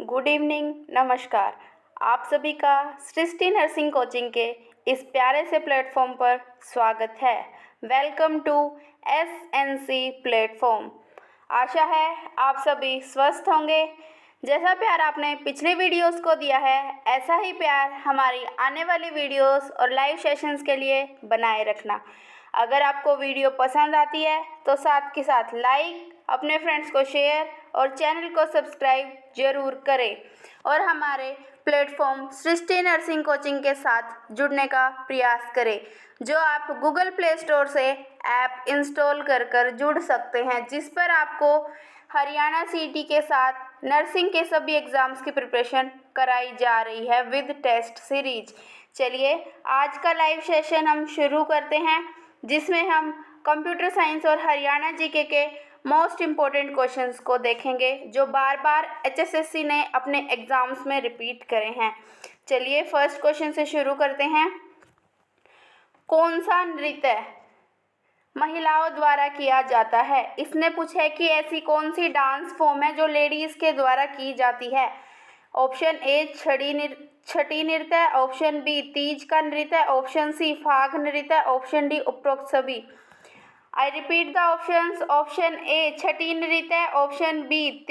Good evening, नमस्कार। आप सभी का सृष्टि नर्सिंग कोचिंग के इस प्यारे से प्लेटफॉर्म पर स्वागत है। Welcome to SNC platform. आशा है आप सभी स्वस्थ होंगे। जैसा प्यार आपने पिछले वीडियोस को दिया है, ऐसा ही प्यार हमारी आने वाली वीडियोस और लाइव सेशंस के लिए बनाए रखना। अगर आपको वीडियो पसंद आती है तो साथ के साथ लाइक, अपने फ्रेंड्स को शेयर और चैनल को सब्सक्राइब जरूर करें और हमारे प्लेटफॉर्म सृष्टि नर्सिंग कोचिंग के साथ जुड़ने का प्रयास करें, जो आप गूगल प्ले स्टोर से ऐप इंस्टॉल कर जुड़ सकते हैं, जिस पर आपको हरियाणा सीटी के साथ नर्सिंग के सभी एग्ज़ाम्स की प्रिपरेशन कराई जा रही है विद टेस्ट सीरीज। चलिए आज का लाइव सेशन हम शुरू करते हैं, जिसमें हम कंप्यूटर साइंस और हरियाणा जीके के मोस्ट इम्पोर्टेंट क्वेश्चंस को देखेंगे, जो बार बार एचएसएससी ने अपने एग्ज़ाम्स में रिपीट करे हैं। चलिए फर्स्ट क्वेश्चन से शुरू करते हैं। कौन सा नृत्य महिलाओं द्वारा किया जाता है? इसने पूछा है कि ऐसी कौन सी डांस फॉर्म है जो लेडीज़ के द्वारा की जाती है। ऑप्शन ए छठी नृत्य, ऑप्शन बी तीज का नृत्य, ऑप्शन सी फाग नृत्य, ऑप्शन डी उपरोक्त सभी। आई रिपीट द ऑप्शंस। ऑप्शन ए छठी नृत्य, ऑप्शन बी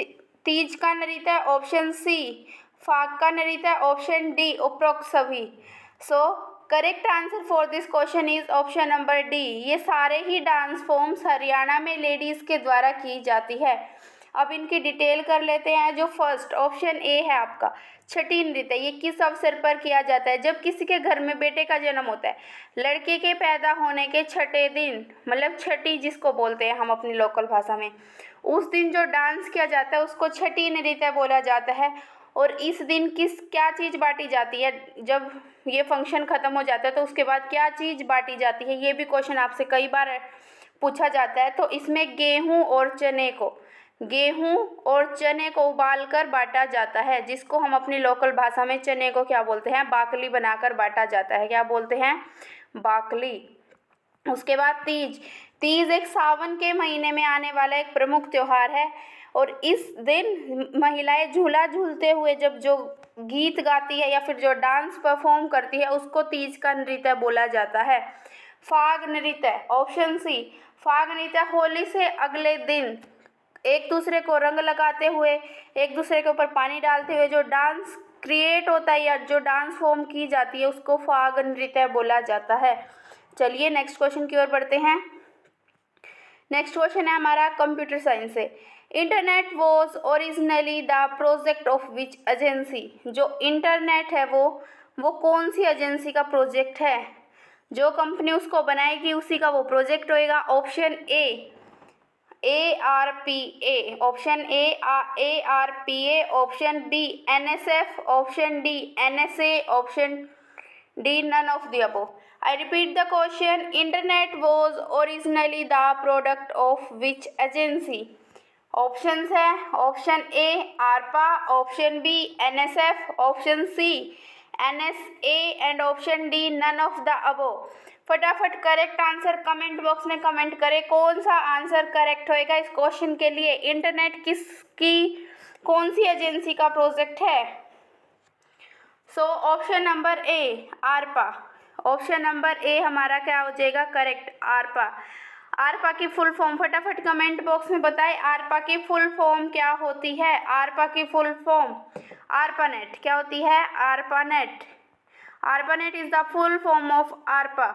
तीज का नृत्य, ऑप्शन सी फाग का नृत्य, ऑप्शन डी उपरोक्त सभी। So correct answer for this question is option number D. ये सारे ही डांस फॉर्म्स हरियाणा में लेडीज़ के द्वारा की जाती है। अब इनकी डिटेल कर लेते हैं। जो फर्स्ट ऑप्शन ए है आपका छठी नृत्य, ये किस अवसर पर किया जाता है? जब किसी के घर में बेटे का जन्म होता है, लड़के के पैदा होने के छठे दिन, मतलब छठी जिसको बोलते हैं हम अपनी लोकल भाषा में, उस दिन जो डांस किया जाता है उसको छठी नृत्य बोला जाता है। और इस दिन क्या चीज़ बांटी जाती है? जब ये फंक्शन ख़त्म हो जाता है तो उसके बाद क्या चीज़ बांटी जाती है? ये भी क्वेश्चन आपसे कई बार पूछा जाता है। तो इसमें गेहूँ और चने को उबालकर बांटा जाता है, जिसको हम अपनी लोकल भाषा में चने को क्या बोलते हैं? बाकली बनाकर बांटा जाता है। क्या बोलते हैं? बाकली। उसके बाद तीज एक सावन के महीने में आने वाला एक प्रमुख त्योहार है, और इस दिन महिलाएं झूला झूलते हुए जब जो गीत गाती है या फिर जो डांस परफॉर्म करती है, उसको तीज का नृत्य बोला जाता है। फाग नृत्य, ऑप्शन सी फाग नृत्य होली से अगले दिन एक दूसरे को रंग लगाते हुए, एक दूसरे के ऊपर पानी डालते हुए जो डांस क्रिएट होता है या जो डांस फॉर्म की जाती है, उसको फाग नृत्य बोला जाता है। चलिए नेक्स्ट क्वेश्चन की ओर बढ़ते हैं। नेक्स्ट क्वेश्चन है हमारा कंप्यूटर साइंस से। Internet was originally the project of which agency? जो इंटरनेट है वो कौन सी एजेंसी का प्रोजेक्ट है? जो कंपनी उसको बनाएगी उसी का वो प्रोजेक्ट होएगा। Option A ARPA, option A ARPA, option B NSF, option D NSA, option D none of the above. I repeat the question. Internet was originally the product of which agency? Options है option A ARPA, option B NSF, option C NSA and option D none of the above. फटाफट correct answer comment box में comment करें। कौन सा आंसर correct होएगा इस question के लिए? इंटरनेट किसकी कौन सी एजेंसी का प्रोजेक्ट है? सो ऑप्शन नंबर ए ARPA। ऑप्शन नंबर ए हमारा क्या हो जाएगा करेक्ट? ARPA की फुल फॉर्म फटाफट कमेंट बॉक्स में बताएं। ARPA की फुल फॉर्म क्या होती है? ARPA की फुल फॉर्म ARPANET क्या होती है? ARPANET is the full form of ARPA।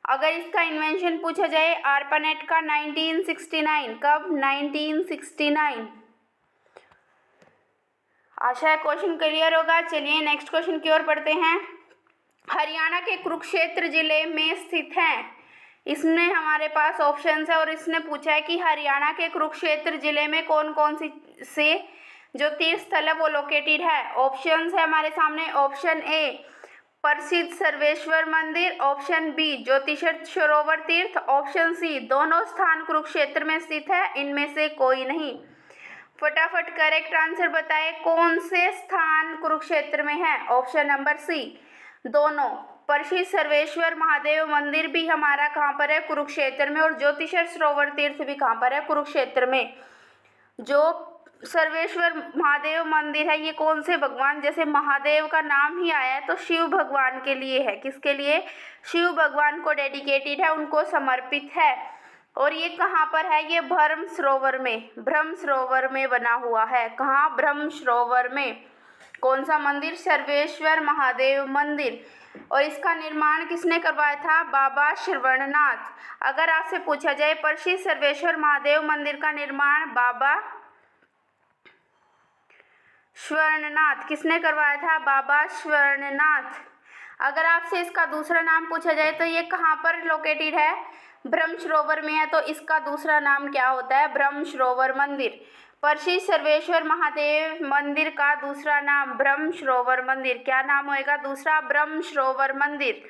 अगर इसका इन्वेंशन पूछा जाए ARPANET का 1969, कब? 1969। आशा है क्वेश्चन क्लियर होगा। चलिए नेक्स्ट क्वेश्चन की ओर बढ़ते हैं। हरियाणा के कुरुक्षेत्र जिले में स्थित है। इसमें हमारे पास ऑप्शंस है और इसने पूछा है कि हरियाणा के कुरुक्षेत्र जिले में कौन कौन से जो तीर्थ स्थल है वो लोकेटेड है। ऑप्शंस है हमारे सामने। ऑप्शन ए प्रसिद्ध सर्वेश्वर मंदिर, ऑप्शन बी ज्योतिषर सरोवर तीर्थ, ऑप्शन सी दोनों स्थान कुरुक्षेत्र में स्थित है, इनमें से कोई नहीं। फटाफट करेक्ट आंसर बताएं। कौन से स्थान कुरुक्षेत्र में है? ऑप्शन नंबर सी दोनों। प्रसिद्ध सर्वेश्वर महादेव मंदिर भी हमारा कहाँ पर है? कुरुक्षेत्र में। और ज्योतिषर सरोवर तीर्थ भी कहाँ पर है? कुरुक्षेत्र में। जो सर्वेश्वर महादेव मंदिर है, ये कौन से भगवान, जैसे महादेव का नाम ही आया है तो शिव भगवान के लिए है। किसके लिए? शिव भगवान को डेडिकेटेड है, उनको समर्पित है। और ये कहाँ पर है? ये ब्रह्म सरोवर में बना हुआ है। कहाँ? ब्रह्म सरोवर में। कौन सा मंदिर? सर्वेश्वर महादेव मंदिर। और इसका निर्माण किसने करवाया था? बाबा श्रवणनाथ। अगर आपसे पूछा जाए प्रसिद्ध सर्वेश्वर महादेव मंदिर का निर्माण बाबा श्रवणनाथ, किसने करवाया था? बाबा श्रवणनाथ। अगर आपसे इसका दूसरा नाम पूछा जाए तो ये कहाँ पर लोकेटेड है? ब्रह्म सरोवर में है, तो इसका दूसरा नाम क्या होता है? ब्रह्म सरोवर मंदिर। प्रसिद्ध सर्वेश्वर महादेव मंदिर का दूसरा नाम ब्रह्म सरोवर मंदिर। क्या नाम होएगा दूसरा? ब्रह्म सरोवर मंदिर।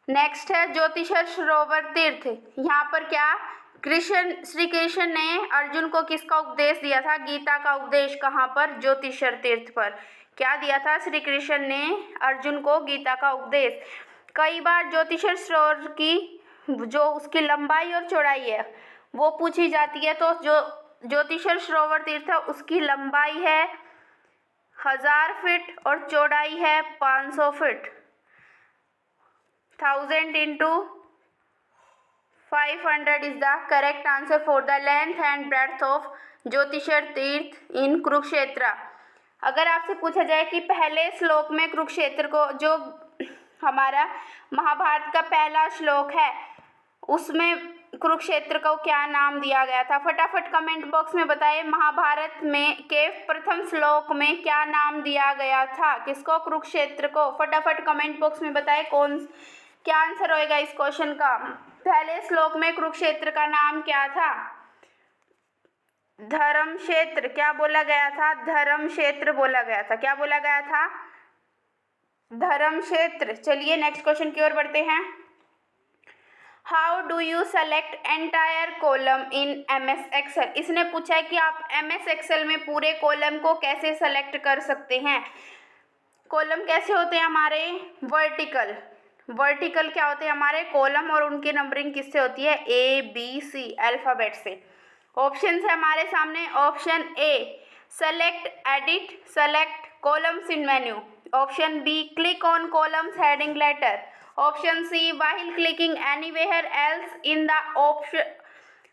नेक्स्ट है ज्योतिषर सरोवर तीर्थ। यहाँ पर क्या श्री कृष्ण ने अर्जुन को किसका उपदेश दिया था? गीता का उपदेश। कहाँ पर? ज्योतिषर तीर्थ पर। क्या दिया था श्री कृष्ण ने अर्जुन को? गीता का उपदेश। कई बार ज्योतिषर सरोवर की जो उसकी लंबाई और चौड़ाई है वो पूछी जाती है, तो जो ज्योतिषर सरोवर तीर्थ है उसकी लंबाई है 1000 फीट और चौड़ाई है 500 feet. 1000 into 500 is the correct answer for the length and breadth of ज्योतिषर तीर्थ इन कुरुक्षेत्र। अगर आपसे पूछा जाए कि पहले श्लोक में कुरुक्षेत्र को, जो हमारा महाभारत का पहला श्लोक है, उसमें कुरुक्षेत्र को क्या नाम दिया गया था? फटाफट कमेंट बॉक्स में बताएं। महाभारत में के प्रथम श्लोक में क्या नाम दिया गया था? किसको? कुरुक्षेत्र को। फटाफट कमेंट बॉक्स में बताएं क्या आंसर होएगा इस क्वेश्चन का। पहले श्लोक में कुरुक्षेत्र का नाम क्या था? धर्मक्षेत्र। क्या बोला गया था? धर्मक्षेत्र बोला गया था। क्या बोला गया था? धर्मक्षेत्र। चलिए नेक्स्ट क्वेश्चन की ओर बढ़ते हैं। How do you select entire column in MS Excel? इसने पूछा है कि आप MS Excel में पूरे कॉलम को कैसे सेलेक्ट कर सकते हैं। कॉलम कैसे होते हैं हमारे? वर्टिकल क्या होते हैं हमारे कॉलम, और उनकी नंबरिंग किससे होती है? ABC अल्फ़ाबेट से। ऑप्शन है हमारे सामने। Option A select edit select columns in menu. Option B click on columns heading letter. Option C while clicking anywhere else in the option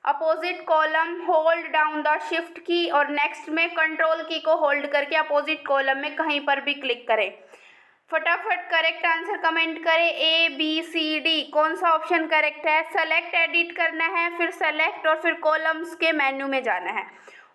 opposite column hold down the shift key, और next में control की को hold करके opposite column में कहीं पर भी click करें। फटाफट करेक्ट आंसर कमेंट करें। ABCD कौन सा ऑप्शन करेक्ट है? सेलेक्ट एडिट करना है, फिर सेलेक्ट और फिर कॉलम्स के मेन्यू में जाना है।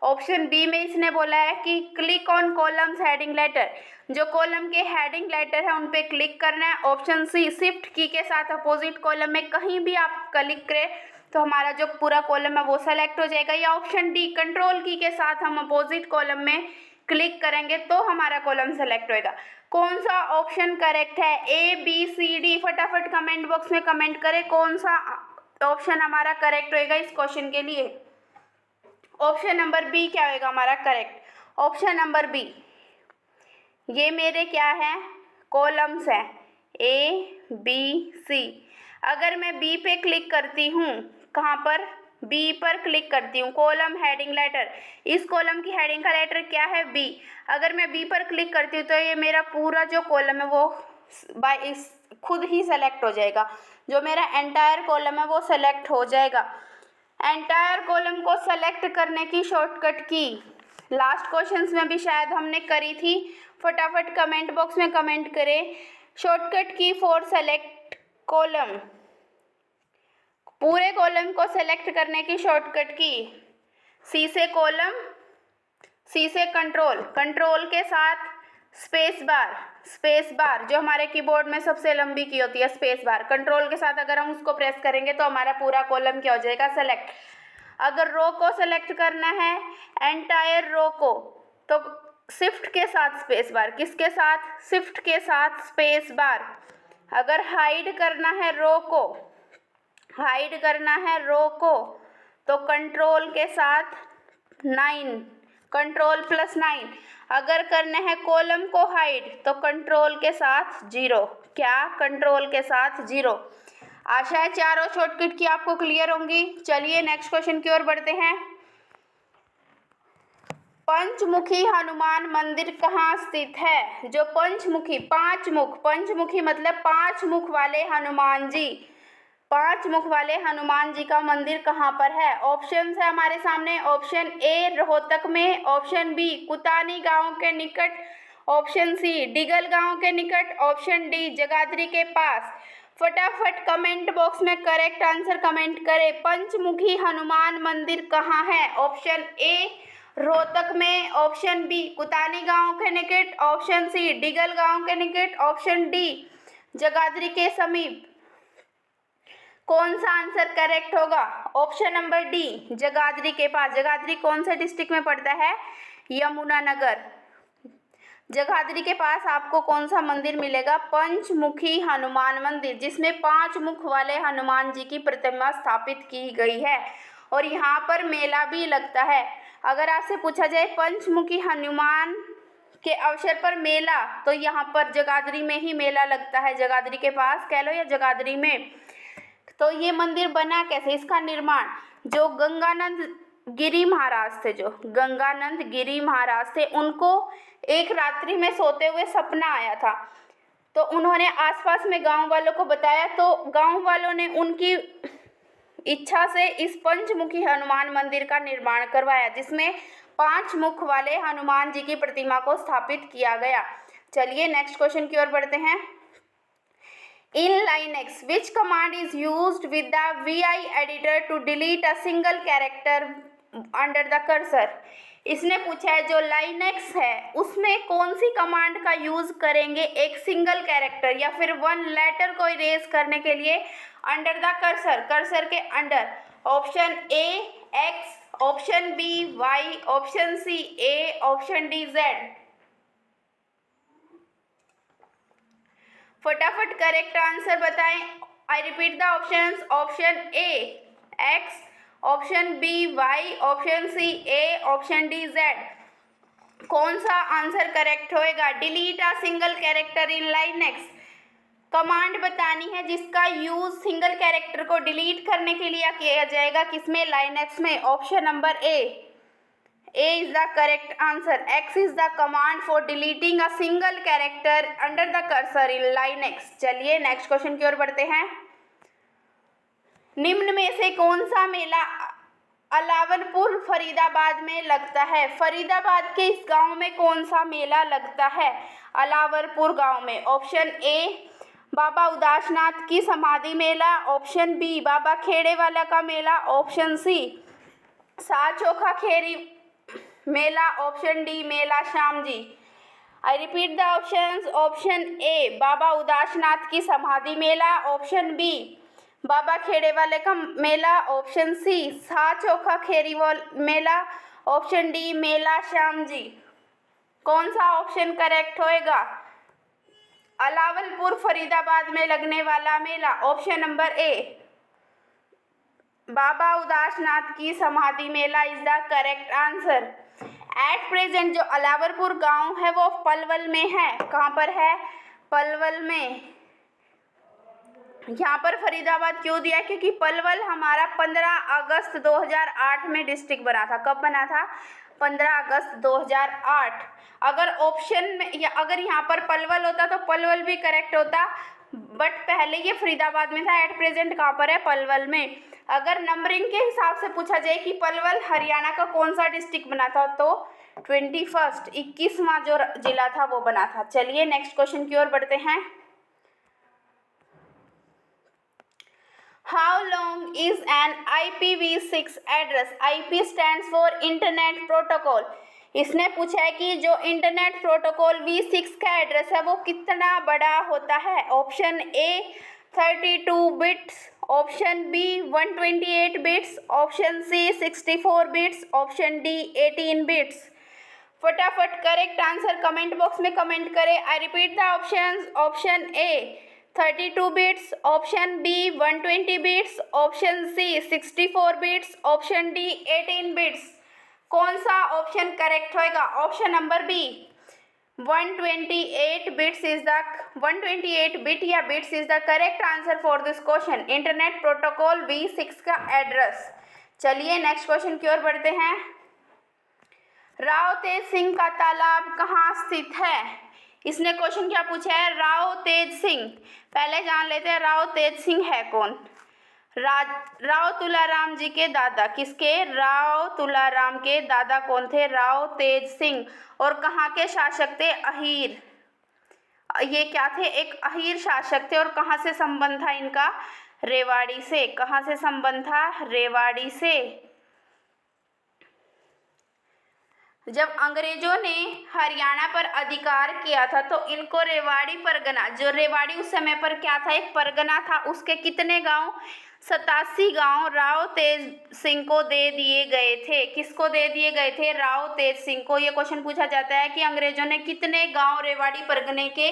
ऑप्शन बी में इसने बोला है कि click on columns heading letter, जो कॉलम के हेडिंग लेटर है उन पे क्लिक करना है। ऑप्शन सी शिफ्ट की के साथ अपोजिट कॉलम में कहीं भी आप क्लिक करें तो हमारा जो पूरा कॉलम है वो सेलेक्ट हो जाएगा। या ऑप्शन डी कंट्रोल की के साथ हम अपोजिट कॉलम में क्लिक करेंगे तो हमारा कॉलम सेलेक्ट होएगा। कौन सा ऑप्शन करेक्ट है? ABCD फटाफट कमेंट बॉक्स में कमेंट करें कौन सा ऑप्शन हमारा करेक्ट होएगा इस क्वेश्चन के लिए। ऑप्शन नंबर बी क्या होएगा हमारा करेक्ट? Option number B. ये मेरे क्या है? कॉलम्स हैं ABC। अगर मैं बी पे क्लिक करती हूँ, कहाँ पर? बी पर क्लिक करती हूँ, कॉलम हेडिंग लेटर, इस कॉलम की हेडिंग का लेटर क्या है? बी। अगर मैं बी पर क्लिक करती हूँ तो ये मेरा पूरा जो कॉलम है वो खुद ही सेलेक्ट हो जाएगा। जो मेरा एंटायर कॉलम है वो सेलेक्ट हो जाएगा। एंटायर कॉलम को सेलेक्ट करने की शॉर्टकट की लास्ट क्वेश्चंस में भी शायद हमने करी थी। फटाफट कमेंट बॉक्स में कमेंट करें शॉर्टकट की फॉर सेलेक्ट कॉलम। पूरे कॉलम को सेलेक्ट करने की शॉर्टकट की। सी से कॉलम, सी से कंट्रोल, कंट्रोल के साथ स्पेस बार जो हमारे कीबोर्ड में सबसे लंबी की होती है स्पेस बार, कंट्रोल के साथ अगर हम उसको प्रेस करेंगे तो हमारा पूरा कॉलम क्या हो जाएगा? सेलेक्ट। अगर रो को सेलेक्ट करना है एंटायर रो को तो शिफ्ट के साथ स्पेस बार, किसके साथ? शिफ्ट के साथ स्पेस बार। अगर हाइड करना है रो को तो कंट्रोल के साथ 9, कंट्रोल +9। अगर करना है कॉलम को हाइड तो कंट्रोल के साथ 0। क्या? कंट्रोल के साथ 0। आशा है चारों शॉर्टकट की आपको क्लियर होंगी। चलिए नेक्स्ट क्वेश्चन की ओर बढ़ते हैं। पंचमुखी हनुमान मंदिर कहाँ स्थित है? जो पंचमुखी, पंचमुखी मतलब 5 मुख वाले हनुमान जी, 5 मुख वाले हनुमान जी का मंदिर कहाँ पर है? ऑप्शन है हमारे सामने। ऑप्शन ए रोहतक में, ऑप्शन बी कुतानी गांव के निकट, ऑप्शन सी डिगल गांव के निकट, ऑप्शन डी जगाधरी के पास। फटाफट कमेंट बॉक्स में करेक्ट आंसर कमेंट करें। पंचमुखी हनुमान मंदिर कहाँ है? ऑप्शन ए रोहतक में, ऑप्शन बी कुतानी गांव के निकट, ऑप्शन सी डिगल गांव के निकट, ऑप्शन डी जगाधरी के समीप। कौन सा आंसर करेक्ट होगा? ऑप्शन नंबर डी जगाधरी के पास। जगाधरी कौन से डिस्ट्रिक्ट में पड़ता है? यमुनानगर। जगाधरी के पास आपको कौन सा मंदिर मिलेगा? पंचमुखी हनुमान मंदिर, जिसमें 5 मुख वाले हनुमान जी की प्रतिमा स्थापित की गई है और यहाँ पर मेला भी लगता है। अगर आपसे पूछा जाए पंचमुखी हनुमान के अवसर पर मेला, तो यहाँ पर जगाधरी में ही मेला लगता है, जगाधरी के पास कह लो या जगाधरी में। तो ये मंदिर बना कैसे? इसका निर्माण जो गंगानंद गिरी महाराज थे, जो गंगानंद गिरी महाराज थे, उनको एक रात्रि में सोते हुए सपना आया था। तो उन्होंने आसपास में गांव वालों को बताया, तो गांव वालों ने उनकी इच्छा से इस पंचमुखी हनुमान मंदिर का निर्माण करवाया, जिसमें 5 मुख वाले हनुमान जी की प्रतिमा को स्थापित किया गया। चलिए नेक्स्ट क्वेश्चन की ओर बढ़ते हैं। In Linux, which command is used with the VI editor to delete a single character under the cursor? इसने पूछा है जो लाइनेक्स है उसमें कौन सी कमांड का यूज करेंगे एक सिंगल कैरेक्टर या फिर 1 लेटर को इरेज करने के लिए अंडर द कर्सर, कर्सर के under. Option A X, option B Y, option C A, option D Z. फटाफट करेक्ट आंसर बताएं। I repeat the options. Option A X, option B Y, option C A, option D Z. कौन सा आंसर correct होएगा? Delete a single character in Linux, command बतानी है जिसका use single character को डिलीट करने के लिए किया जाएगा। किसमें? लाइनेक्स में। Option number A is the correct answer. X is the command for deleting a single character under the cursor in Linux. चलिए नेक्स्ट क्वेश्चन की ओर बढ़ते हैं। निम्न में से कौन सा मेला अलावलपुर फरीदाबाद में लगता है? फरीदाबाद के इस गांव में कौन सा मेला लगता है? अलावलपुर गांव में। ऑप्शन ए बाबा उदासनाथ की समाधि मेला, ऑप्शन बी बाबा खेड़ेवाला का मेला, ऑप्शन सी साचोखा खेरी मेला, ऑप्शन डी मेला Shyam ji. I repeat the options. Option A Baba Udasnath की समाधि मेला, ऑप्शन बी बाबा खेड़ेवाले का मेला, ऑप्शन सी साचोखा खेरी मेला, ऑप्शन डी मेला श्याम जी। कौन सा ऑप्शन करेक्ट होएगा? अलावलपुर फरीदाबाद में लगने वाला मेला। ऑप्शन नंबर ए बाबा उदासनाथ की समाधि मेला is the correct answer. At present जो अलावलपुर गांव है वो पलवल में है। कहाँ पर है? पलवल में। यहाँ पर फरीदाबाद क्यों दिया? क्योंकि पलवल हमारा 15 अगस्त 2008 में डिस्ट्रिक्ट बना था। कब बना था? 15 अगस्त 2008। अगर ऑप्शन में या अगर यहाँ पर पलवल होता तो पलवल भी करेक्ट होता, बट पहले ये फरीदाबाद में था। एट प्रेजेंट कहाँ पर है? पलवल में। अगर नंबरिंग के हिसाब से पूछा जाए कि पलवल हरियाणा का कौन सा डिस्ट्रिक्ट बना था, तो 21वां जो जिला था वो बना था। चलिए नेक्स्ट क्वेश्चन की ओर बढ़ते हैं। How long is an IPv6 address? IP stands for internet protocol. इसने पूछा है कि जो इंटरनेट प्रोटोकॉल V6 का एड्रेस है वो कितना बड़ा होता है? Option A 32 bits, option B 128 bits, option C 64 bits, option D 18 bits. फटाफट करेक्ट आंसर कमेंट बॉक्स में कमेंट करें। I repeat the options. Option A 32 bits, option B 120 bits, option C 64 bits, option D 18 bits. कौन सा option correct होएगा? Option number B 128 bits is the 128 bit या bits is the correct answer for this question. Internet protocol V6 का address. चलिए next question की ओर बढ़ते हैं। राव तेज सिंह का तालाब कहाँ स्थित है? इसने क्वेश्चन क्या पूछा है? राव तेज सिंह। पहले जान लेते हैं राव तेज सिंह है कौन। राव तुलाराम जी के दादा। किसके? राव तुलाराम के दादा कौन थे? राव तेज सिंह। और कहाँ के शासक थे? अहीर। ये क्या थे? एक अहीर शासक थे। और कहाँ से संबंध था इनका? रेवाड़ी से। कहाँ से संबंध था? रेवाड़ी से। जब अंग्रेजों ने हरियाणा पर अधिकार किया था तो इनको रेवाड़ी परगना, जो रेवाड़ी उस समय पर क्या था? एक परगना था, उसके कितने गांव? 87 गांव राव तेज सिंह को दे दिए गए थे। किसको दे दिए गए थे? राव तेज सिंह को। ये क्वेश्चन पूछा जाता है कि अंग्रेजों ने कितने गांव रेवाड़ी परगने के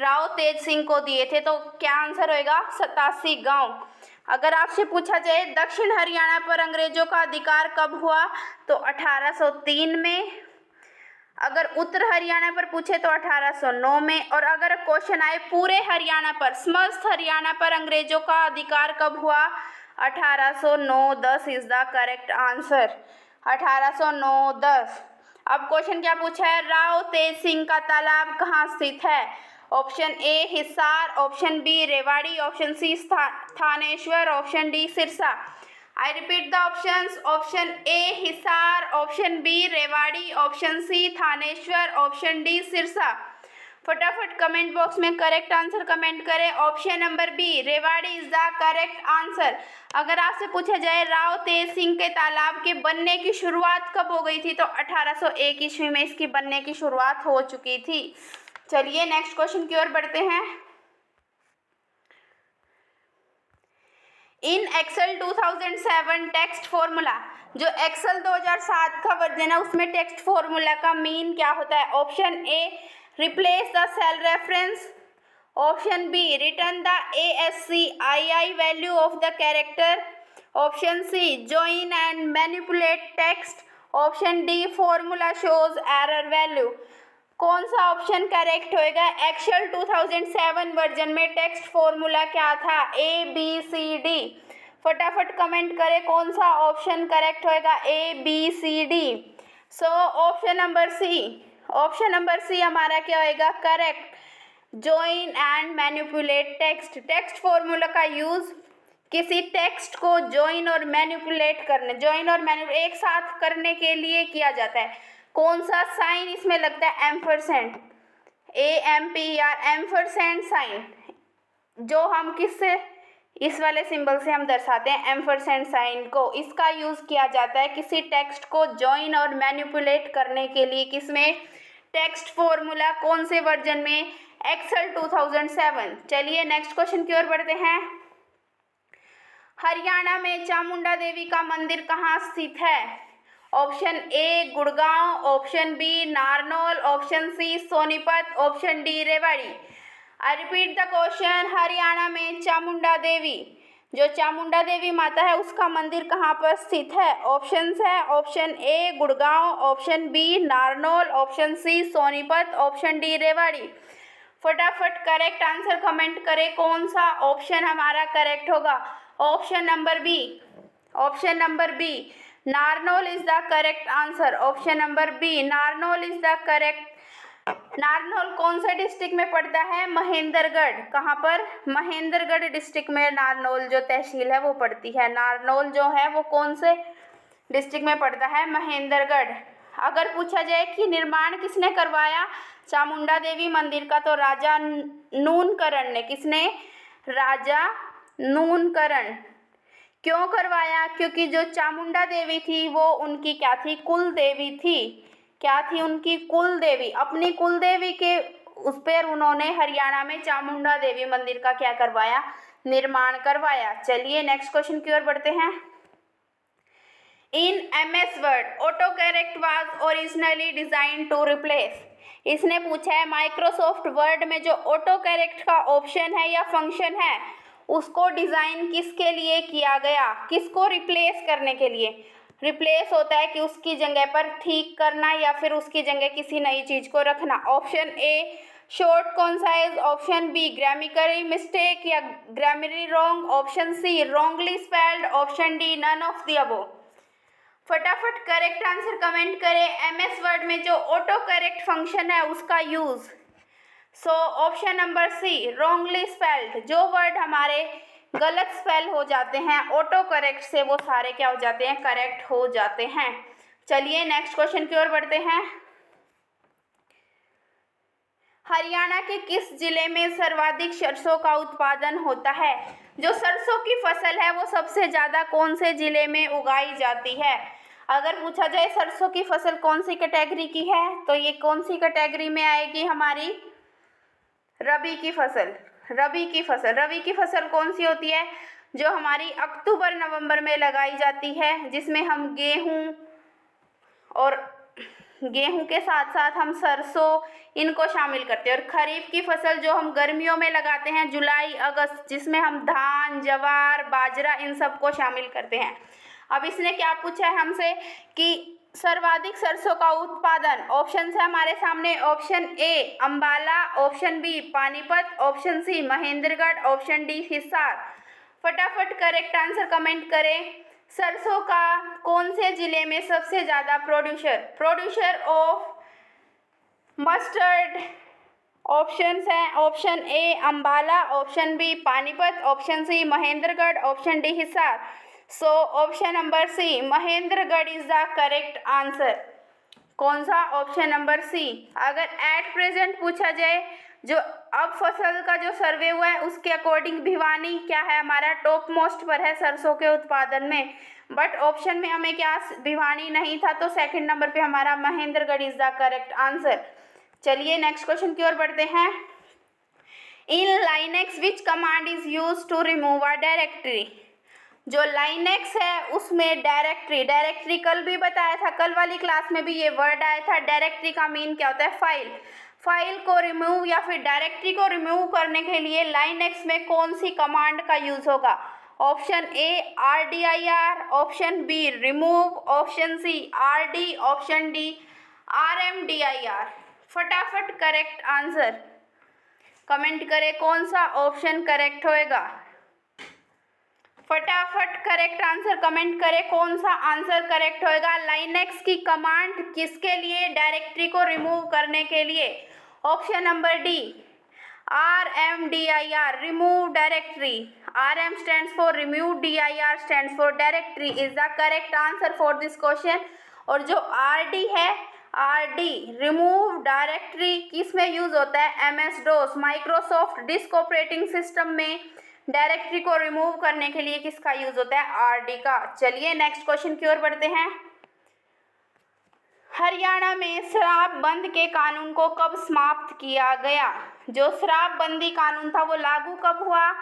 राव तेज सिंह को दिए थे, तो क्या आंसर होएगा? 87 गांव। अगर आपसे पूछा जाए दक्षिण हरियाणा पर अंग्रेजों का अधिकार कब हुआ, तो 1803 में। अगर उत्तर हरियाणा पर पूछे तो 1809 में। और अगर क्वेश्चन आए पूरे हरियाणा पर, समस्त हरियाणा पर अंग्रेजों का अधिकार कब हुआ? 1809-10 इज द करेक्ट आंसर। 1809-10। अब क्वेश्चन क्या पूछा है? राव तेज सिंह का तालाब कहाँ स्थित है? Option A Hisar, option B Rewari, option C Thanesar, option D Sirsa. I repeat the options. Option A Hisar, option B Rewari, option C Thanesar, option D Sirsa. फटाफट कमेंट बॉक्स में करेक्ट आंसर कमेंट करें। Option number B Rewari is the correct answer. अगर आपसे पूछा जाए राव तेज सिंह के तालाब के बनने की शुरुआत कब हो गई थी, तो 1801 ईस्वी में इसकी बनने की शुरुआत हो चुकी थी। चलिए नेक्स्ट क्वेश्चन की ओर बढ़ते हैं। इन एक्सेल 2007 टेक्स्ट फॉर्मूला, जो एक्सेल 2007 का वर्जन है उसमें टेक्स्ट फॉर्मूला का मीन क्या होता है? Option A replace the cell reference, option B return the ASCII value of the character, option C join and manipulate text, option D formula shows error value. कौन सा option correct होएगा? Excel 2007 version में text formula क्या था? ABCD। फटाफट comment करें कौन सा ऑप्शन करेक्ट होएगा? ABCD। So option number C, option number C हमारा क्या होएगा correct? Join and manipulate text. Text formula का यूज किसी टेक्स्ट को जॉइन और मैनिपुलेट करने, जॉइन और मैनिपुलेट एक साथ करने के लिए किया जाता है। कौन सा साइन इसमें लगता है? एम्परसेंड, AMPR, एम्परसेंड साइन, जो हम किससे, इस वाले सिंबल से हम दर्शाते हैं एम्परसेंड साइन को। इसका यूज किया जाता है किसी टेक्स्ट को जॉइन और मैनिपुलेट करने के लिए। किसमें? टेक्स्ट फॉर्मूला कौन से वर्जन में? एक्सेल 2007। चलिए नेक्स्ट क्वेश्चन की ओर बढ़ते हैं। हरियाणा में चामुंडा देवी का मंदिर कहाँ स्थित है? Option A Gurgaon, option B Narnaul, option C Sonipat, option D Rewari. I repeat the question. Haryana में चामुंडा देवी, जो चामुंडा देवी माता है उसका मंदिर कहाँ पर स्थित है? ऑप्शंस है option A Gurgaon, option B Narnaul, option C Sonipat, option D Rewari. फटाफट करेक्ट आंसर कमेंट करें कौन सा ऑप्शन हमारा करेक्ट होगा? Option number B, option number B Narnaul is the correct answer. Option number B Narnaul is the correct. Narnaul कौन से डिस्ट्रिक्ट में पड़ता है? महेंद्रगढ़। कहाँ पर? महेंद्रगढ़ डिस्ट्रिक्ट में नारनौल जो तहसील है वो पड़ती है। नारनौल जो है वो कौन से डिस्ट्रिक्ट में पड़ता है? महेंद्रगढ़। अगर पूछा जाए कि निर्माण किसने करवाया चामुंडा देवी मंदिर का, तो राजा नूनकरण ने। किसने? राजा नूनकरण। क्यों करवाया? क्योंकि जो चामुंडा देवी थी वो उनकी क्या थी? कुल देवी थी। क्या थी? उनकी कुल देवी। अपनी कुल देवी के उस पर उन्होंने हरियाणा में चामुंडा देवी मंदिर का क्या करवाया? निर्माण करवाया। चलिए नेक्स्ट क्वेश्चन की ओर बढ़ते हैं। In MS Word autocorrect was originally designed to replace. इसने पूछा है माइक्रोसॉफ्ट वर्ड में जो ऑटो करेक्ट का ऑप्शन है या फंक्शन है उसको डिज़ाइन किसके लिए किया गया? किसको रिप्लेस करने के लिए? रिप्लेस होता है कि उसकी जगह पर ठीक करना या फिर उसकी जगह किसी नई चीज़ को रखना। Option A short concise, option B grammatically mistake या grammarly wrong, option C wrongly spelled, option D none of the above. फटाफट करेक्ट आंसर कमेंट करें। एमएस वर्ड में जो ऑटो करेक्ट फंक्शन है उसका use. So option number C, wrongly spelled, जो word हमारे गलत स्पेल हो जाते हैं ऑटो करेक्ट से वो सारे क्या हो जाते हैं, करेक्ट हो जाते हैं। चलिए नेक्स्ट क्वेश्चन की ओर बढ़ते हैं। हरियाणा के किस जिले में सर्वाधिक सरसों का उत्पादन होता है? जो सरसों की फसल है वो सबसे ज़्यादा कौन से जिले में उगाई जाती है? अगर पूछा जाए सरसों की फसल कौन सी कैटेगरी की है तो ये कौन सी कैटेगरी में आएगी? हमारी रबी की फसल। रबी की फसल, रबी की फसल कौन सी होती है? जो हमारी अक्टूबर नवंबर में लगाई जाती है, जिसमें हम गेहूं के साथ साथ हम सरसों इनको शामिल करते हैं। और खरीफ की फसल जो हम गर्मियों में लगाते हैं, जुलाई अगस्त, जिसमें हम धान, जवार, बाजरा इन सबको शामिल करते हैं। अब इसने क्या पूछा है हमसे कि सर्वाधिक सरसों का उत्पादन, ऑप्शन है हमारे सामने, option A Ambala, option B Panipat, option C Mahendragarh, option D Hisar. फटाफट करेक्ट आंसर कमेंट करें। सरसों का कौन से जिले में सबसे ज़्यादा प्रोड्यूसर ऑफ मस्टर्ड, ऑप्शंस हैं option A Ambala, option B Panipat, option C Mahendragarh, option D Hisar. So option number C Mahendragarh is the correct answer. कौन सा? Option number C. अगर एट प्रेजेंट पूछा जाए, जो अब फसल का जो सर्वे हुआ है उसके अकॉर्डिंग भिवानी क्या है, हमारा टॉप मोस्ट पर है सरसों के उत्पादन में, बट ऑप्शन में हमें क्या भिवानी नहीं था, तो सेकंड नंबर पे हमारा Mahendragarh is the correct answer. चलिए नेक्स्ट क्वेश्चन की ओर बढ़ते हैं। In Linux which command is use to remove a directory? जो लाइनेक्स है उसमें डायरेक्टरी कल भी बताया था, कल वाली क्लास में भी ये वर्ड आया था। डायरेक्टरी का मीन क्या होता है? फाइल को रिमूव या फिर डायरेक्टरी को रिमूव करने के लिए लाइनेक्स में कौन सी कमांड का यूज होगा? Option A RDIR, option B remove, option C RD, option D RMDIR। फटाफट करेक्ट आंसर कमेंट करें, कौन सा ऑप्शन करेक्ट होएगा? फटाफट करेक्ट आंसर कमेंट करें, कौन सा आंसर करेक्ट होएगा? लाइनेक्स की कमांड किसके लिए? डायरेक्टरी को रिमूव करने के लिए। Option number D RMDIR, remove directory. RM stands for remove, DIR stands for directory is the correct answer for this question। और जो RD है, RD रिमूव डायरेक्टरी किस में यूज होता है? MS DOS Microsoft disk operating system में directory को remove करने के लिए किसका यूज होता है? RD का। चलिए नेक्स्ट क्वेश्चन की ओर बढ़ते हैं। हरियाणा में शराबबंद के कानून को कब समाप्त किया गया? जो शराबबंदी कानून था वो लागू कब हुआ?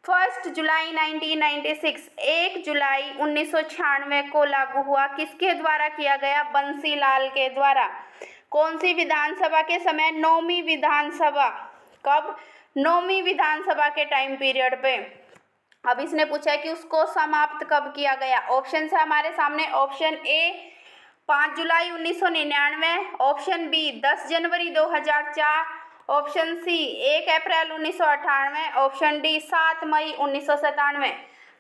1 जुलाई 1996, 1 जुलाई 1996 को लागू हुआ। किसके द्वारा किया गया? बंसीलाल के द्वारा। कौन सी विधानसभा के समय? 9वीं विधानसभा। कब? 9वीं विधानसभा के टाइम पीरियड पे। अब इसने पूछा है कि उसको समाप्त कब किया गया। ऑप्शन है हमारे सामने, ऑप्शन ए 5 जुलाई 1999, ऑप्शन बी 10 जनवरी 2004, ऑप्शन सी 1 अप्रैल 1998, ऑप्शन डी 7 मई 1997।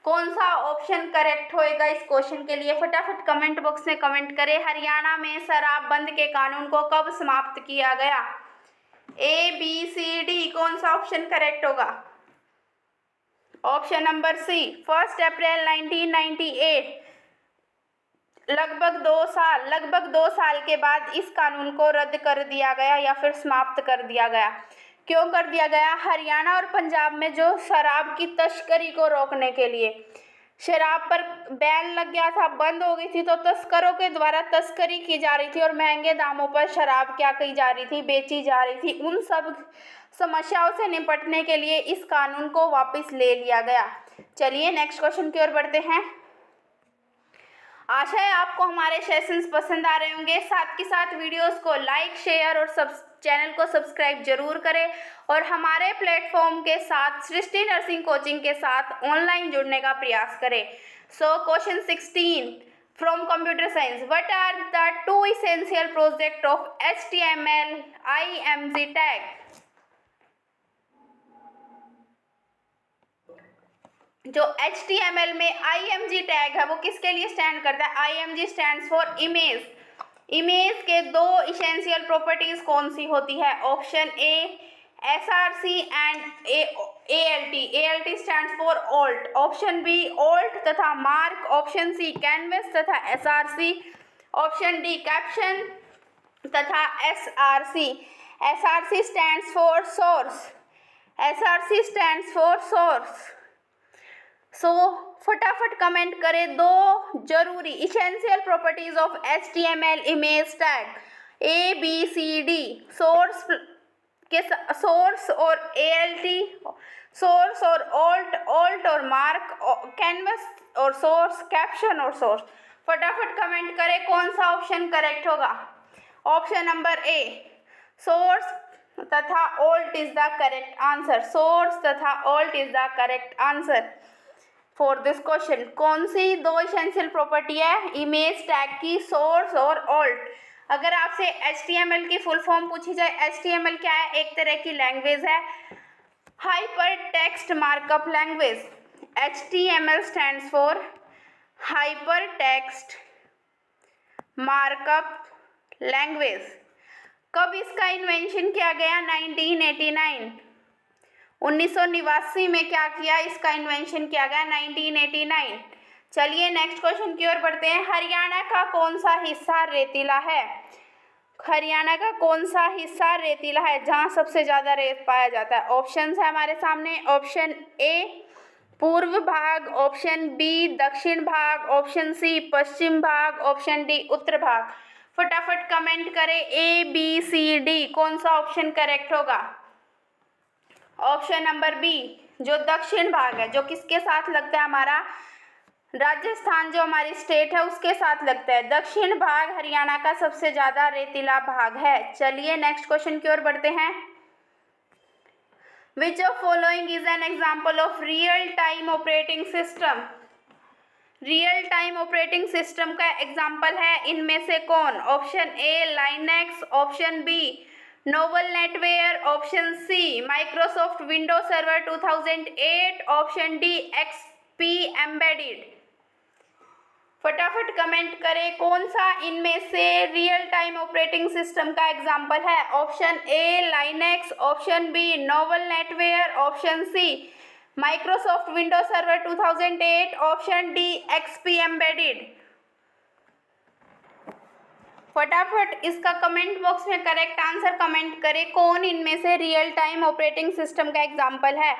कौन सा ऑप्शन करेक्ट होएगा इस क्वेश्चन के लिए? फटाफट कमेंट बॉक्स में कमेंट करें। हरियाणा में शराबबंद के कानून को कब समाप्त किया गया? ABCD, कौन सा ऑप्शन करेक्ट होगा? ऑप्शन नंबर सी 1 अप्रैल 1998। लगभग 2 साल के बाद इस कानून को रद्द कर दिया गया या फिर समाप्त कर दिया गया। क्यों कर दिया गया? हरियाणा और पंजाब में जो शराब की तस्करी को रोकने के लिए, शराब पर बैन लग गया था, बंद हो गई थी, तो तस्करों के द्वारा तस्करी की जा रही थी और महंगे दामों पर शराब क्या की जा रही थी? बेची जा रही थी। उन सब समस्याओं से निपटने के लिए इस कानून को वापस ले लिया गया। चलिए नेक्स्ट क्वेश्चन की ओर बढ़ते हैं। आशा है आपको हमारे सेशंस पसंद आ रहे होंगे। साथ के साथ वीडियोस को लाइक, शेयर और चैनल को सब्सक्राइब जरूर करें और हमारे प्लेटफॉर्म के साथ सृष्टि नर्सिंग कोचिंग के साथ ऑनलाइन जुड़ने का प्रयास करें। So question 16 from computer science, what are the 2 essential project of HTML IMG tag? जो HTML में img टैग है वो किसके लिए स्टैंड करता है? img stands for image. Image के दो इसेंशियल प्रॉपर्टीज कौन सी होती है? Option A SRC and ALT। ALT stands for alt. Option B alt तथा मार्क। ऑप्शन सी कैनवस तथा SRC। ऑप्शन डी कैप्शन तथा SRC। SRC stands for source. SRC stands for source. So फटाफट comment करें दो जरूरी essential properties of HTML image tag ABCD। Source के source और ALT, source और ऑल्ट, ऑल्ट और मार्क, कैनवस और सोर्स, कैप्शन और सोर्स। फटाफट कमेंट करें कौन सा ऑप्शन करेक्ट होगा। ऑप्शन नंबर ए सोर्स तथा alt is the correct answer. Source तथा alt is the correct answer for this question. कौन सी दो इसेंशियल प्रॉपर्टी है इमेज टैग की? सोर्स और ऑल्ट। अगर आपसे HTML की फुल फॉर्म पूछी जाए, HTML क्या है? एक तरह की लैंग्वेज है, hyper text markup language. HTML stands for hyper text markup language. कब इसका इन्वेंशन किया गया? 1989। 1989 में क्या किया? इसका इन्वेंशन किया गया 1989। चलिए नेक्स्ट क्वेश्चन की ओर बढ़ते हैं। हरियाणा का कौन सा हिस्सा रेतीला है? हरियाणा का कौन सा हिस्सा रेतीला है जहां सबसे ज्यादा रेत पाया जाता है? ऑप्शंस है हमारे सामने। ऑप्शन ए पूर्व भाग, ऑप्शन बी दक्षिण भाग, ऑप्शन सी पश्चिम भाग, ऑप्शन डी उत्तर भाग। फटाफट कमेंट करें ABCD कौन सा ऑप्शन करेक्ट होगा। ऑप्शन नंबर बी जो दक्षिण भाग है, जो किसके साथ लगता है? हमारा राजस्थान जो हमारी स्टेट है उसके साथ लगता है। दक्षिण भाग हरियाणा का सबसे ज्यादा रेतीला भाग है। चलिए नेक्स्ट क्वेश्चन की ओर बढ़ते हैं। Which of following is an example of real time operating system? रियल टाइम ऑपरेटिंग सिस्टम का एग्जाम्पल है इनमें से कौन? Option A Linux, option B Novell NetWare, option C Microsoft Windows server 2008, option D XP embedded. फटाफट comment करें कौन सा इनमें से रियल टाइम ऑपरेटिंग सिस्टम का एग्जाम्पल है। Option A Linux, option B Novell NetWare, option C Microsoft Windows server 2008, option D XP embedded. फटाफट इसका कमेंट बॉक्स में करेक्ट आंसर कमेंट करें कौन इनमें से रियल टाइम ऑपरेटिंग सिस्टम का एग्जाम्पल है।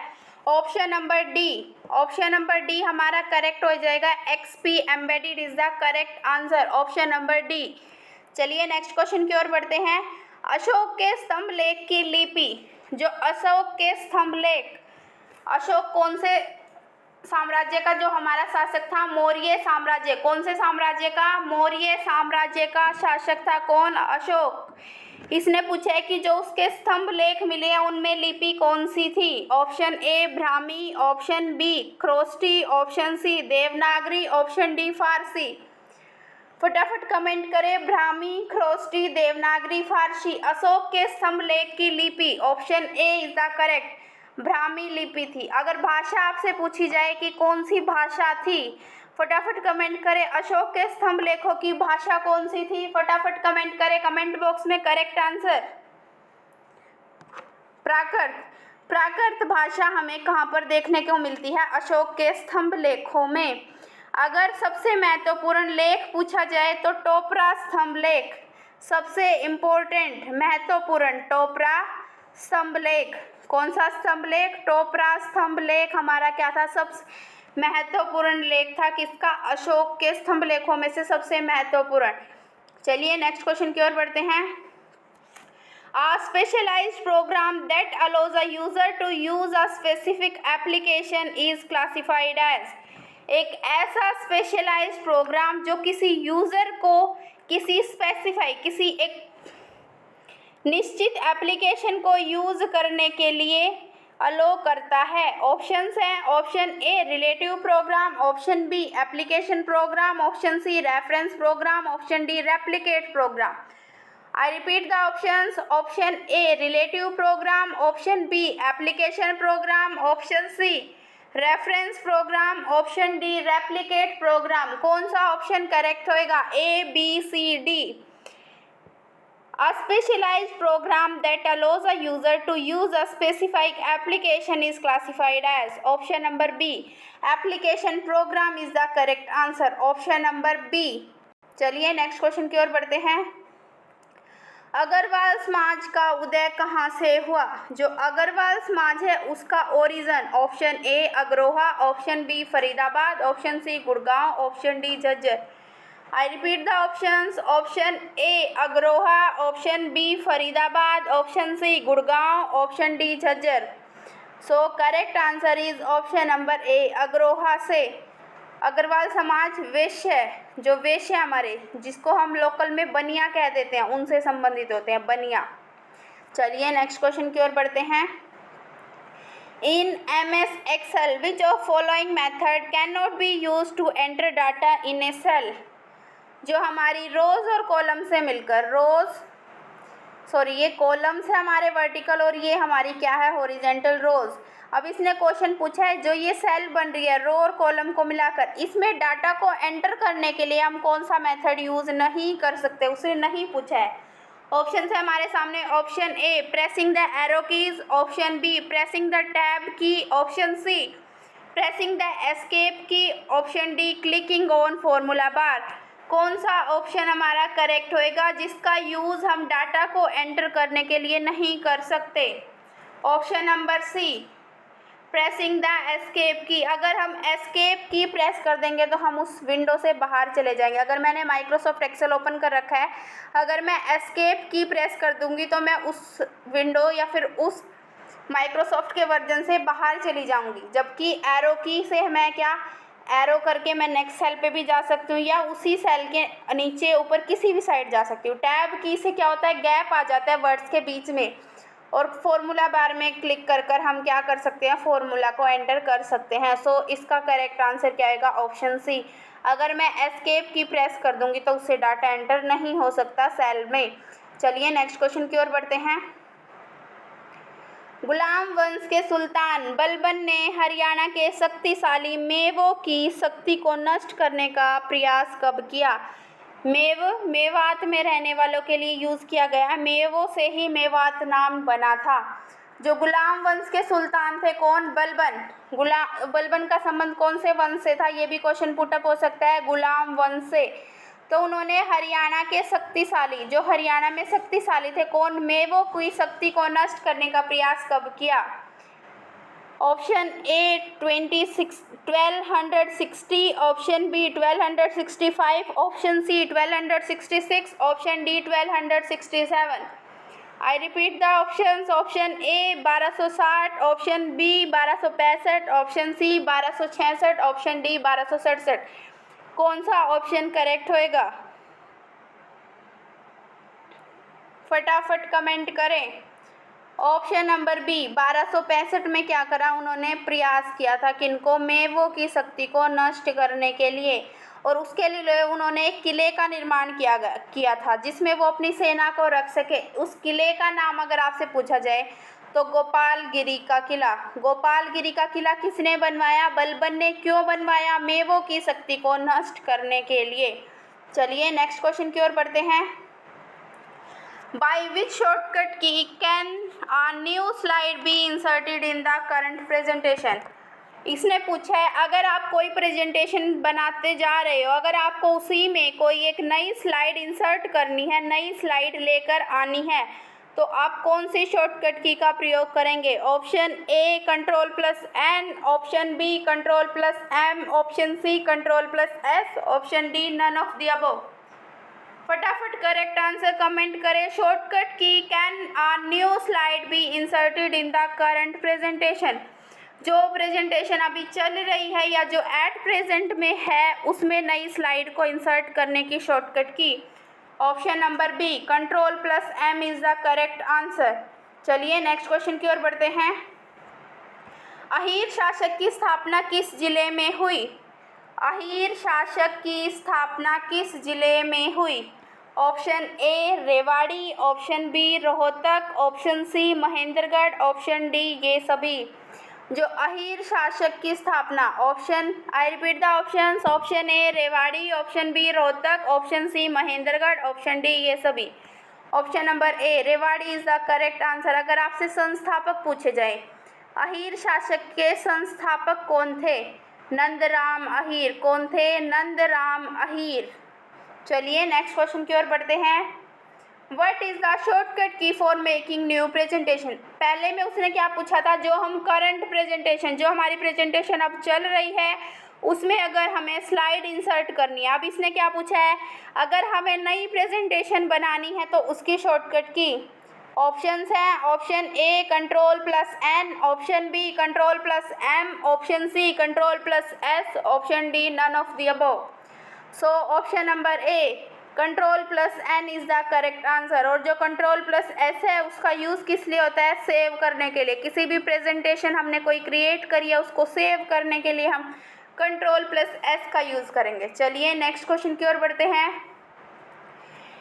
Option number D, option number D हमारा करेक्ट हो जाएगा। XP embedded is the correct answer, option number D. चलिए नेक्स्ट क्वेश्चन की ओर बढ़ते हैं। अशोक के स्तंभ लेख की लिपि, जो अशोक के स्तंभ लेख, अशोक कौन से साम्राज्य का जो हमारा शासक था? मौर्य साम्राज्य। कौन से साम्राज्य का? मौर्य साम्राज्य का शासक था कौन? अशोक। इसने पूछा है कि जो उसके स्तंभ लेख मिले हैं उनमें लिपि कौन सी थी? Option A Brahmi, option B Kharosthi, option C Devanagari, option D Farsi. फटाफट कमेंट करें ब्राह्मी, ख्रोष्टी, देवनागरी, फारसी। अशोक के स्तंभ लेख की लिपि option A is the correct, Brahmi लिपि थी। अगर भाषा आपसे पूछी जाए कि कौन सी भाषा थी, फटाफट कमेंट करें अशोक के स्तंभ लेखों की भाषा कौन सी थी। फटाफट कमेंट करें कमेंट बॉक्स में करेक्ट आंसर। प्राकृत। प्राकृत भाषा हमें कहाँ पर देखने को मिलती है? अशोक के स्तंभ लेखों में। अगर सबसे महत्वपूर्ण लेख पूछा जाए तो टोपरा स्तंभ लेख सबसे इम्पोर्टेंट महत्वपूर्ण टोपरा स्तंभ लेख। कौन सा स्तंभ लेख? टोपरा स्तंभ लेख हमारा क्या था? सबसे महत्वपूर्ण लेख था किसका? अशोक के स्तंभ लेखों में से सबसे महत्वपूर्ण। चलिए नेक्स्ट क्वेश्चन की ओर बढ़ते हैं। A specialized program that allows a user to use a specific application is classified as। एक ऐसा स्पेशलाइज्ड प्रोग्राम जो किसी यूजर को किसी स्पेसिफाई किसी एक निश्चित एप्लीकेशन को यूज करने के लिए अलो करता है। ऑप्शंस हैं option A relative program, option B application program, option C reference program, option D replicate program. I repeat the options. Option A relative program, option B application program, option C reference program, option D replicate program. कौन सा option correct होएगा? A, B, C, D. A specialized program that allows a user to use a specific application is classified as option number B. Application program is the correct answer. Option number B. चलिए next question की ओर बढ़ते हैं। अग्रवाल समाज का उदय कहाँ से हुआ? जो अग्रवाल समाज है उसका origin option A Agroha, option B Faridabad, option C Gurgaon, option D Jhajjar. I repeat the options. Option A Agroha, option B Faridabad, option C Gurgaon, option D Jhajjar. So correct answer is option number A Agroha से। अग्रवाल समाज वैश्य है, जो वैश्य हमारे जिसको हम लोकल में बनिया कह देते हैं, उनसे संबंधित होते हैं, बनिया। चलिए नेक्स्ट क्वेश्चन की ओर बढ़ते हैं। In MS Excel, which of following method cannot be used to enter data in a cell? जो हमारी रोज और कॉलम से मिलकर ये कॉलम्स है हमारे वर्टिकल और ये हमारी क्या है हॉरिजेंटल रोज। अब इसने क्वेश्चन पूछा है जो ये सेल बन रही है रो और कॉलम को मिलाकर, इसमें डाटा को एंटर करने के लिए हम कौन सा मेथड यूज नहीं कर सकते, उसे नहीं पूछा है। ऑप्शन है हमारे सामने। Option A pressing the arrow keys, option B pressing the tab key, option C pressing the escape key, option D clicking on formula bar. कौन सा ऑप्शन हमारा करेक्ट होएगा जिसका यूज़ हम डाटा को एंटर करने के लिए नहीं कर सकते? Option number C pressing the escape key. अगर हम एस्केप की प्रेस कर देंगे तो हम उस विंडो से बाहर चले जाएंगे। अगर मैंने माइक्रोसॉफ्ट एक्सेल ओपन कर रखा है, अगर मैं एस्केप की प्रेस कर दूंगी तो मैं उस विंडो या फिर उस माइक्रोसॉफ्ट के वर्जन से बाहर चली जाऊंगी। जबकि एरो की से मैं क्या एरो करके मैं नेक्स्ट सेल पे भी जा सकती हूँ या उसी सेल के नीचे ऊपर किसी भी साइड जा सकती हूँ। टैब की से क्या होता है, गैप आ जाता है वर्ड्स के बीच में, और फॉर्मूला बार में क्लिक कर हम क्या कर सकते हैं, फॉर्मूला को एंटर कर सकते हैं। सो इसका करेक्ट आंसर क्या आएगा? Option C. अगर मैं एस्केप की प्रेस कर दूंगी तो उससे डाटा एंटर नहीं हो सकता सेल में। चलिए नेक्स्ट क्वेश्चन की ओर बढ़ते हैं। गुलाम वंश के सुल्तान बलबन ने हरियाणा के शक्तिशाली मेवों की शक्ति को नष्ट करने का प्रयास कब किया? मेवात में रहने वालों के लिए यूज़ किया गया। मेवों से ही मेवात नाम बना था। जो गुलाम वंश के सुल्तान थे कौन? बलबन। बलबन का संबंध कौन से वंश से था? ये भी क्वेश्चन पुटअप हो सकता है, गुलाम वंश से। तो उन्होंने हरियाणा के शक्तिशाली, जो हरियाणा में शक्तिशाली थे कौन? मेवों की शक्ति को नष्ट करने का प्रयास कब किया? Option A 1260, option B 1265, option C 1266, option D 1267। I repeat the options. Option A 1260, option B 1265, option C 1266, option D 1267। कौन सा ऑप्शन करेक्ट होएगा? फटाफट कमेंट करें। ऑप्शन नंबर बी 1265 में क्या करा उन्होंने? प्रयास किया था किनको? मेवों की शक्ति को नष्ट करने के लिए, और उसके लिए उन्होंने एक किले का निर्माण किया था जिसमें वो अपनी सेना को रख सके। उस किले का नाम अगर आपसे पूछा जाए तो गोपालगिरी का किला। गोपालगिरी का किला किसने बनवाया? बलबन ने। क्यों बनवाया? मेवों की शक्ति को नष्ट करने के लिए। चलिए नेक्स्ट क्वेश्चन की ओर बढ़ते हैं। By which shortcut key can a new slide be inserted in the current presentation? इसने पूछा है अगर आप कोई प्रेजेंटेशन बनाते जा रहे हो, अगर आपको उसी में कोई एक नई स्लाइड इंसर्ट करनी है, नई स्लाइड लेकर आनी है, तो आप कौन सी शॉर्टकट की का प्रयोग करेंगे? Option A Ctrl+N, option B Ctrl+M, option C Ctrl+S, option D none of the above. फटाफट करेक्ट आंसर कमेंट करें। Shortcut key can a new slide be inserted in the current presentation? जो presentation अभी चल रही है या जो at present में है उसमें नई स्लाइड को इंसर्ट करने की shortcut key. Option number B Ctrl+M is the correct answer. चलिए नेक्स्ट क्वेश्चन की ओर बढ़ते हैं। अहीर शासक की स्थापना किस जिले में हुई? अहीर शासक की स्थापना किस जिले में हुई? Option A Rewari, option B Rohtak, option C Mahendragarh, option D ये सभी। जो अहीर शासक की स्थापना, option I repeat the options, option A Rewari, option B Rohtak, option C Mahendragarh, option D ये सभी। Option number A Rewari is the correct answer. अगर आपसे संस्थापक पूछे जाए, अहीर शासक के संस्थापक कौन थे? नंदराम अहीर। कौन थे? नंदराम अहीर। चलिए नेक्स्ट क्वेश्चन की ओर बढ़ते हैं। What is the shortcut key for making new presentation? पहले में उसने क्या पूछा था? जो हम करंट प्रेजेंटेशन, जो हमारी प्रेजेंटेशन अब चल रही है उसमें अगर हमें स्लाइड इंसर्ट करनी है। अब इसने क्या पूछा है? अगर हमें नई प्रेजेंटेशन बनानी है तो उसकी शॉर्टकट की ऑप्शंस हैं। Option A Ctrl+N, option B Ctrl+M, option C Ctrl+S, option D none of the above. So option number A Ctrl+N is the correct answer. और जो Ctrl+S है उसका यूज़ किस लिए होता है? सेव करने के लिए। किसी भी प्रेजेंटेशन हमने कोई क्रिएट करी है उसको सेव करने के लिए हम Ctrl+S का यूज़ करेंगे। चलिए नेक्स्ट क्वेश्चन की ओर बढ़ते हैं।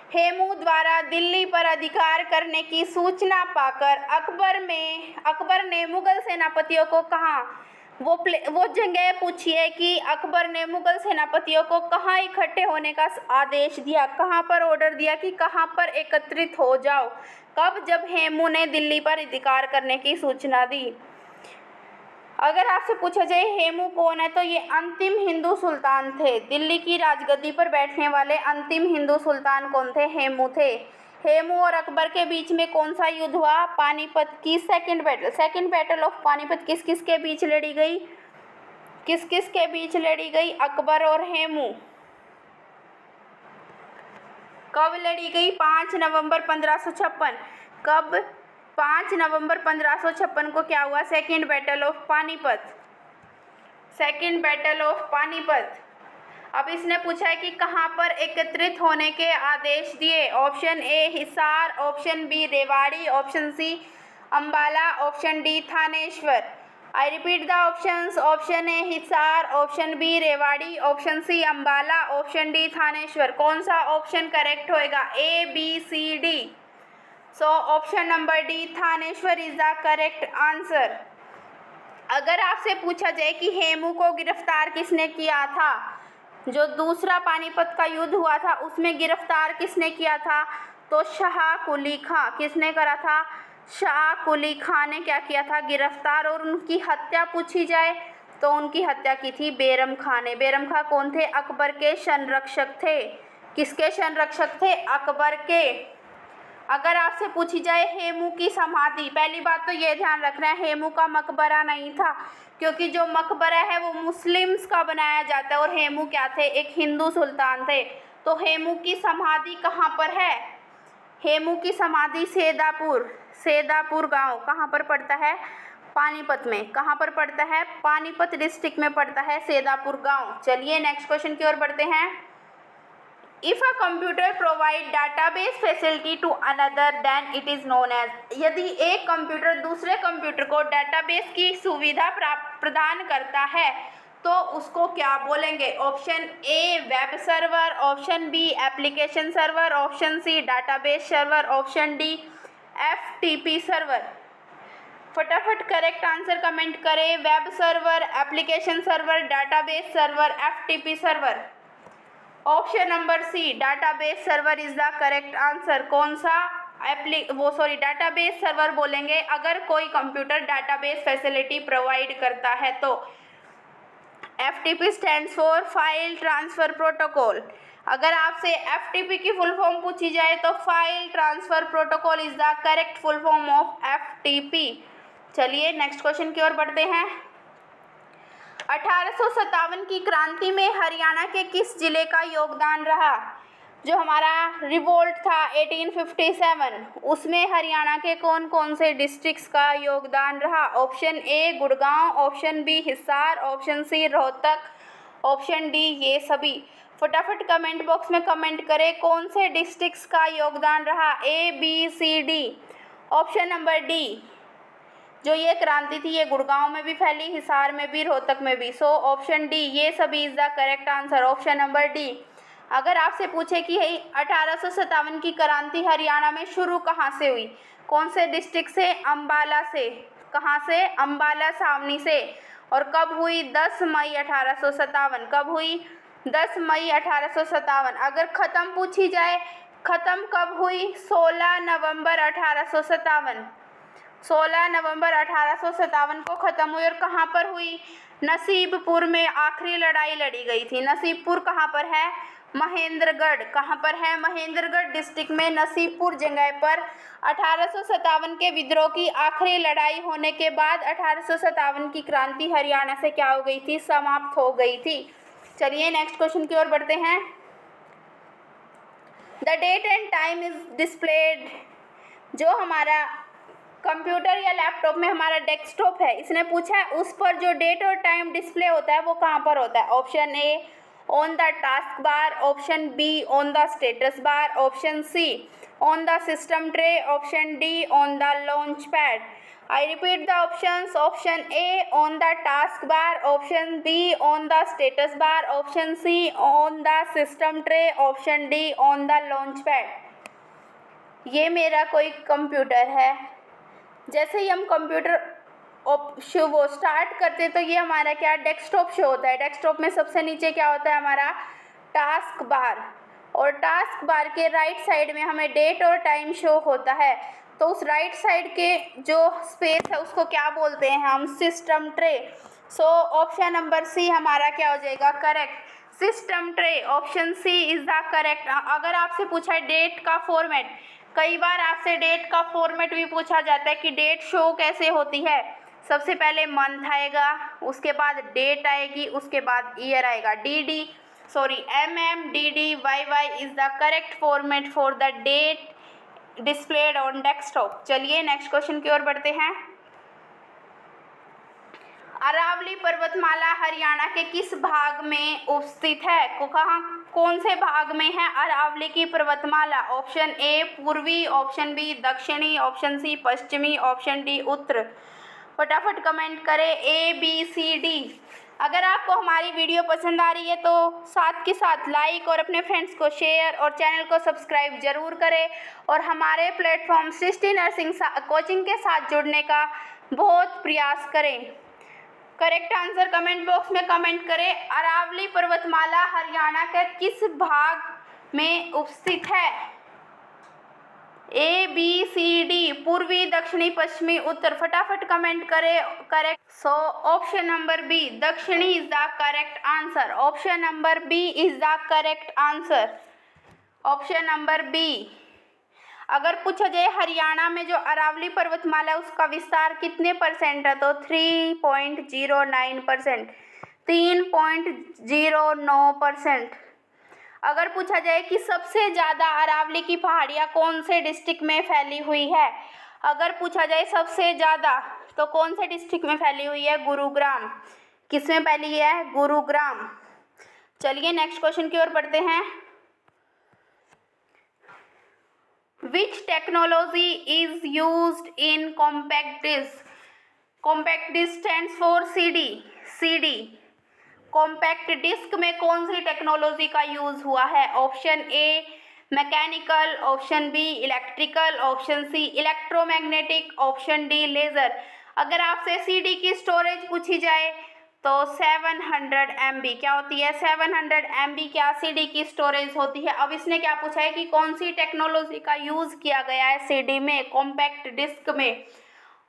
हेमू द्वारा दिल्ली पर अधिकार करने की सूचना पाकर अकबर ने मुगल सेनापतियों को कहा, वो जगह पूछी है कि अकबर ने मुगल सेनापतियों को कहाँ इकट्ठे होने का आदेश दिया, कहाँ पर ऑर्डर दिया कि कहाँ पर एकत्रित हो जाओ। कब? जब हेमू ने दिल्ली पर अधिकार करने की सूचना दी। अगर आपसे पूछा जाए हेमू कौन है तो ये अंतिम हिंदू सुल्तान थे। दिल्ली की राजगद्दी पर बैठने वाले अंतिम हिंदू सुल्तान कौन थे? हेमू थे। हेमू और अकबर के बीच में कौन सा युद्ध हुआ? पानीपत की सेकंड बैटल ऑफ पानीपत किस किस के बीच लड़ी गई? किस किस के बीच लड़ी गई? अकबर और हेमू। कब लड़ी गई? 5 नवंबर 1556। कब? 5 नवंबर 1556 को क्या हुआ? Second battle of Panipat. अब इसने पूछा है कि कहाँ पर एकत्रित होने के आदेश दिए। Option A Hisar, option B Rewari, option C Ambala, option D Thanesar. I repeat the options. Option A Hisar, option B Rewari, option C Ambala, option D Thanesar. कौन सा ऑप्शन करेक्ट होएगा? A B C D. So option number D Thanesar is the correct answer. अगर आपसे पूछा जाए कि हेमू को गिरफ्तार किसने किया था, जो दूसरा पानीपत का युद्ध हुआ था उसमें गिरफ्तार किसने किया था, तो शाह कुली खां। किसने करा था? शाह कुली खां ने क्या किया था? गिरफ्तार। और उनकी हत्या पूछी जाए तो उनकी हत्या की थी बेरम खां ने। बेरम खां कौन थे? अकबर के संरक्षक थे। किसके संरक्षक थे? अकबर के। अगर आपसे पूछी जाए हेमू की समाधि, पहली बात तो ये ध्यान रखना है हेमू का मकबरा नहीं था, क्योंकि जो मकबरा है वो मुस्लिम्स का बनाया जाता है और हेमू क्या थे? एक हिंदू सुल्तान थे। तो हेमू की समाधि कहाँ पर है? हेमू की समाधि सेदापुर गांव कहाँ पर पड़ता है? पानीपत में। कहाँ पर पड़ता है? पानीपत डिस्ट्रिक्ट में पड़ता है सेदापुर गांव। चलिए नेक्स्ट क्वेश्चन की ओर बढ़ते हैं। If a computer provide database facility to another, then it is known as। यदि एक कंप्यूटर दूसरे कंप्यूटर को डेटाबेस की सुविधा प्रदान करता है तो उसको क्या बोलेंगे? Option A web server, option B application server, option C database server, option D FTP server. फटाफट करेक्ट आंसर कमेंट करें। Web server, application server, database server, FTP server. Option number C database server is the correct answer. कौन सा? Database server बोलेंगे अगर कोई computer database facility provide करता है तो। FTP stands for file transfer protocol. अगर आपसे FTP की फुल फॉर्म पूछी जाए तो file transfer protocol is the correct full form of FTP। चलिए नेक्स्ट क्वेश्चन की ओर बढ़ते हैं। 1857 की क्रांति में हरियाणा के किस जिले का योगदान रहा? जो हमारा रिवोल्ट था 1857, उसमें हरियाणा के कौन कौन से डिस्ट्रिक्ट्स का योगदान रहा? Option A Gurgaon, option B Hisar, option C Rohtak, option D ये सभी। फटाफट कमेंट बॉक्स में कमेंट करें कौन से डिस्ट्रिक्ट्स का योगदान रहा? A B C D. Option number D, जो ये क्रांति थी ये गुड़गांव में भी फैली, हिसार में भी, रोहतक में भी। सो ऑप्शन डी ये सभी is the correct answer. Option number D. अगर आपसे पूछे कि 1857 की क्रांति हरियाणा में शुरू कहाँ से हुई, कौन से डिस्ट्रिक्ट से? अंबाला से। कहाँ से? अम्बाला छावनी से। और कब हुई? 10 मई 1857। कब हुई? 10 मई 1857। अगर ख़त्म पूछी जाए, ख़त्म कब हुई? 16 नवंबर 1857। 16 नवंबर 1857 को ख़त्म हुई। और कहाँ पर हुई? नसीबपुर में आखिरी लड़ाई लड़ी गई थी। नसीबपुर कहाँ पर है? महेंद्रगढ़। कहाँ पर है? महेंद्रगढ़ डिस्ट्रिक्ट में नसीबपुर जगह पर 1857 के विद्रोह की आखिरी लड़ाई होने के बाद 1857 की क्रांति हरियाणा से क्या हो गई थी? समाप्त हो गई थी। चलिए नेक्स्ट क्वेश्चन की ओर बढ़ते हैं। The date and time is displayed. जो हमारा कंप्यूटर या लैपटॉप में हमारा डेस्कटॉप है, इसने पूछा है उस पर जो डेट और टाइम डिस्प्ले होता है वो कहाँ पर होता है? Option A on the task bar, option B on the status bar, option C on the system tray, option D on the launch pad. I repeat the options. Option A on the task bar, option B on the status bar, option C on the system tray, option D on the launch pad. ये मेरा कोई computer है। जैसे ही हम computer वो start करते तो ये हमारा क्या डेस्कटॉप शो होता है। डेस्कटॉप में सबसे नीचे क्या होता है? हमारा टास्क बार। और टास्क बार के राइट साइड में हमें डेट और टाइम शो होता है। तो उस राइट साइड के जो स्पेस है उसको क्या बोलते हैं हम? System tray. So option number C हमारा क्या हो जाएगा? Correct. System tray, option C is the correct. अगर आपसे पूछा है डेट का फॉर्मेट, कई बार आपसे डेट का फॉर्मेट भी पूछा जाता है कि डेट शो कैसे होती है। सबसे पहले मंथ आएगा, उसके बाद डेट आएगी, उसके बाद ईयर आएगा। MMDDYY is the correct format for the date displayed on desktop. चलिए नेक्स्ट क्वेश्चन की ओर बढ़ते हैं। अरावली पर्वतमाला हरियाणा के किस भाग में स्थित है? कौन से भाग में है अरावली की पर्वतमाला? ऑप्शन ए पूर्वी, ऑप्शन बी दक्षिणी, ऑप्शन सी पश्चिमी, ऑप्शन डी उत्तर। फटाफट कमेंट करें ए बी सी डी। अगर आपको हमारी वीडियो पसंद आ रही है तो साथ के साथ लाइक और अपने फ्रेंड्स को शेयर और चैनल को सब्सक्राइब जरूर करें और हमारे प्लेटफॉर्म सृष्टि नर्सिंग कोचिंग के साथ जुड़ने का बहुत प्रयास करें। करेक्ट आंसर कमेंट बॉक्स में कमेंट करें। अरावली पर्वतमाला हरियाणा के किस भाग में स्थित है? ए बी सी डी, पूर्वी, दक्षिणी, पश्चिमी, उत्तर। फटाफट कमेंट करें correct. So option number B दक्षिणी is the correct answer. Option number B is the correct answer. Option number B. अगर पूछा जाए हरियाणा में जो अरावली पर्वतमाला है उसका विस्तार कितने परसेंट है तो 3.09%, 3.09%। अगर पूछा जाए कि सबसे ज़्यादा अरावली की पहाड़ियाँ कौन से डिस्ट्रिक्ट में फैली हुई है, अगर पूछा जाए सबसे ज़्यादा तो कौन से डिस्ट्रिक्ट में फैली हुई है? गुरुग्राम। किस में फैली है? गुरुग्राम। चलिए नेक्स्ट क्वेश्चन की ओर बढ़ते हैं। Which technology is used in compact disc? Compact disc stands for CD। Compact disc में कौन सी टेक्नोलॉजी का यूज हुआ है? Option A mechanical, option B electrical, option C electromagnetic, option D laser. अगर आपसे CD की स्टोरेज पूछी जाए तो 700 MB क्या होती है? 700 MB क्या CD की स्टोरेज होती है। अब इसने क्या पूछा है कि कौन सी टेक्नोलॉजी का यूज किया गया है CD में, कॉम्पैक्ट डिस्क में।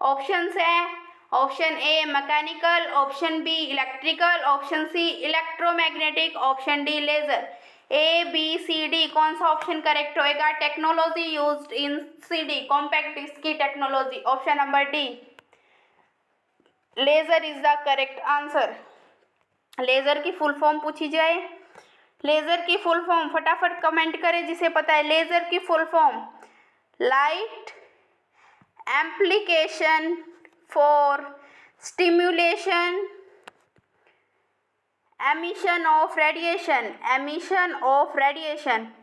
ऑप्शंस हैं option A mechanical, option B electrical, option C electromagnetic, option D laser. A B C D कौन सा ऑप्शन करेक्ट होएगा? Technology used in CD compact disc की technology, option number D laser is the correct answer. Laser की full form पूछी जाए, laser की full form फटाफट comment करें जिसे पता है। लेजर की full form light एम्प्लीकेशन for stimulation emission of radiation,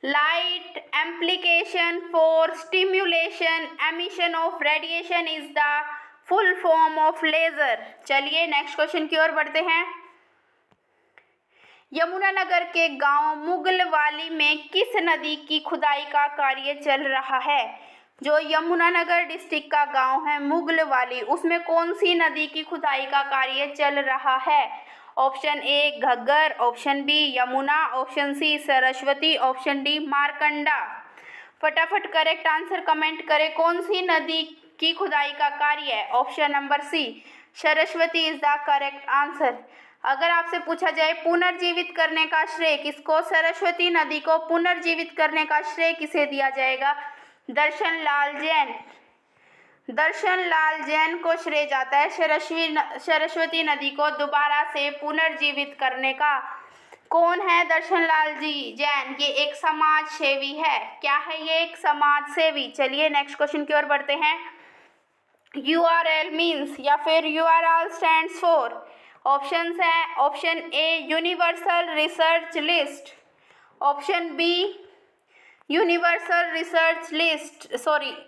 light amplification for stimulation emission of radiation is the full form of laser। चलिए नेक्स्ट क्वेश्चन की ओर बढ़ते हैं। यमुनानगर के गांव मुगलवाली में किस नदी की खुदाई का कार्य चल रहा है? जो यमुनानगर डिस्ट्रिक्ट का गांव है मुगलवाली, उसमें कौन सी नदी की खुदाई का कार्य चल रहा है? Option A Ghaggar, option B Yamuna, option C Saraswati, option D Markanda. फटाफट करेक्ट आंसर कमेंट करें, कौन सी नदी की खुदाई का कार्य है? Option number C Saraswati is the correct answer. अगर आपसे पूछा जाए पुनर्जीवित करने का श्रेय किसको, सरस्वती नदी को पुनर्जीवित करने का श्रेय किसे दिया जाएगा? दर्शन लाल जैन। दर्शन लाल जैन को श्रेय जाता है सरस्वती नदी को दोबारा से पुनर्जीवित करने का। कौन है दर्शन लाल जी जैन? ये एक समाज सेवी है। क्या है ये? एक समाज सेवी। चलिए नेक्स्ट क्वेश्चन की ओर बढ़ते हैं। URL मीन्स या फिर URL स्टैंड्स फॉर। ऑप्शंस है option A universal research list, option B universal research list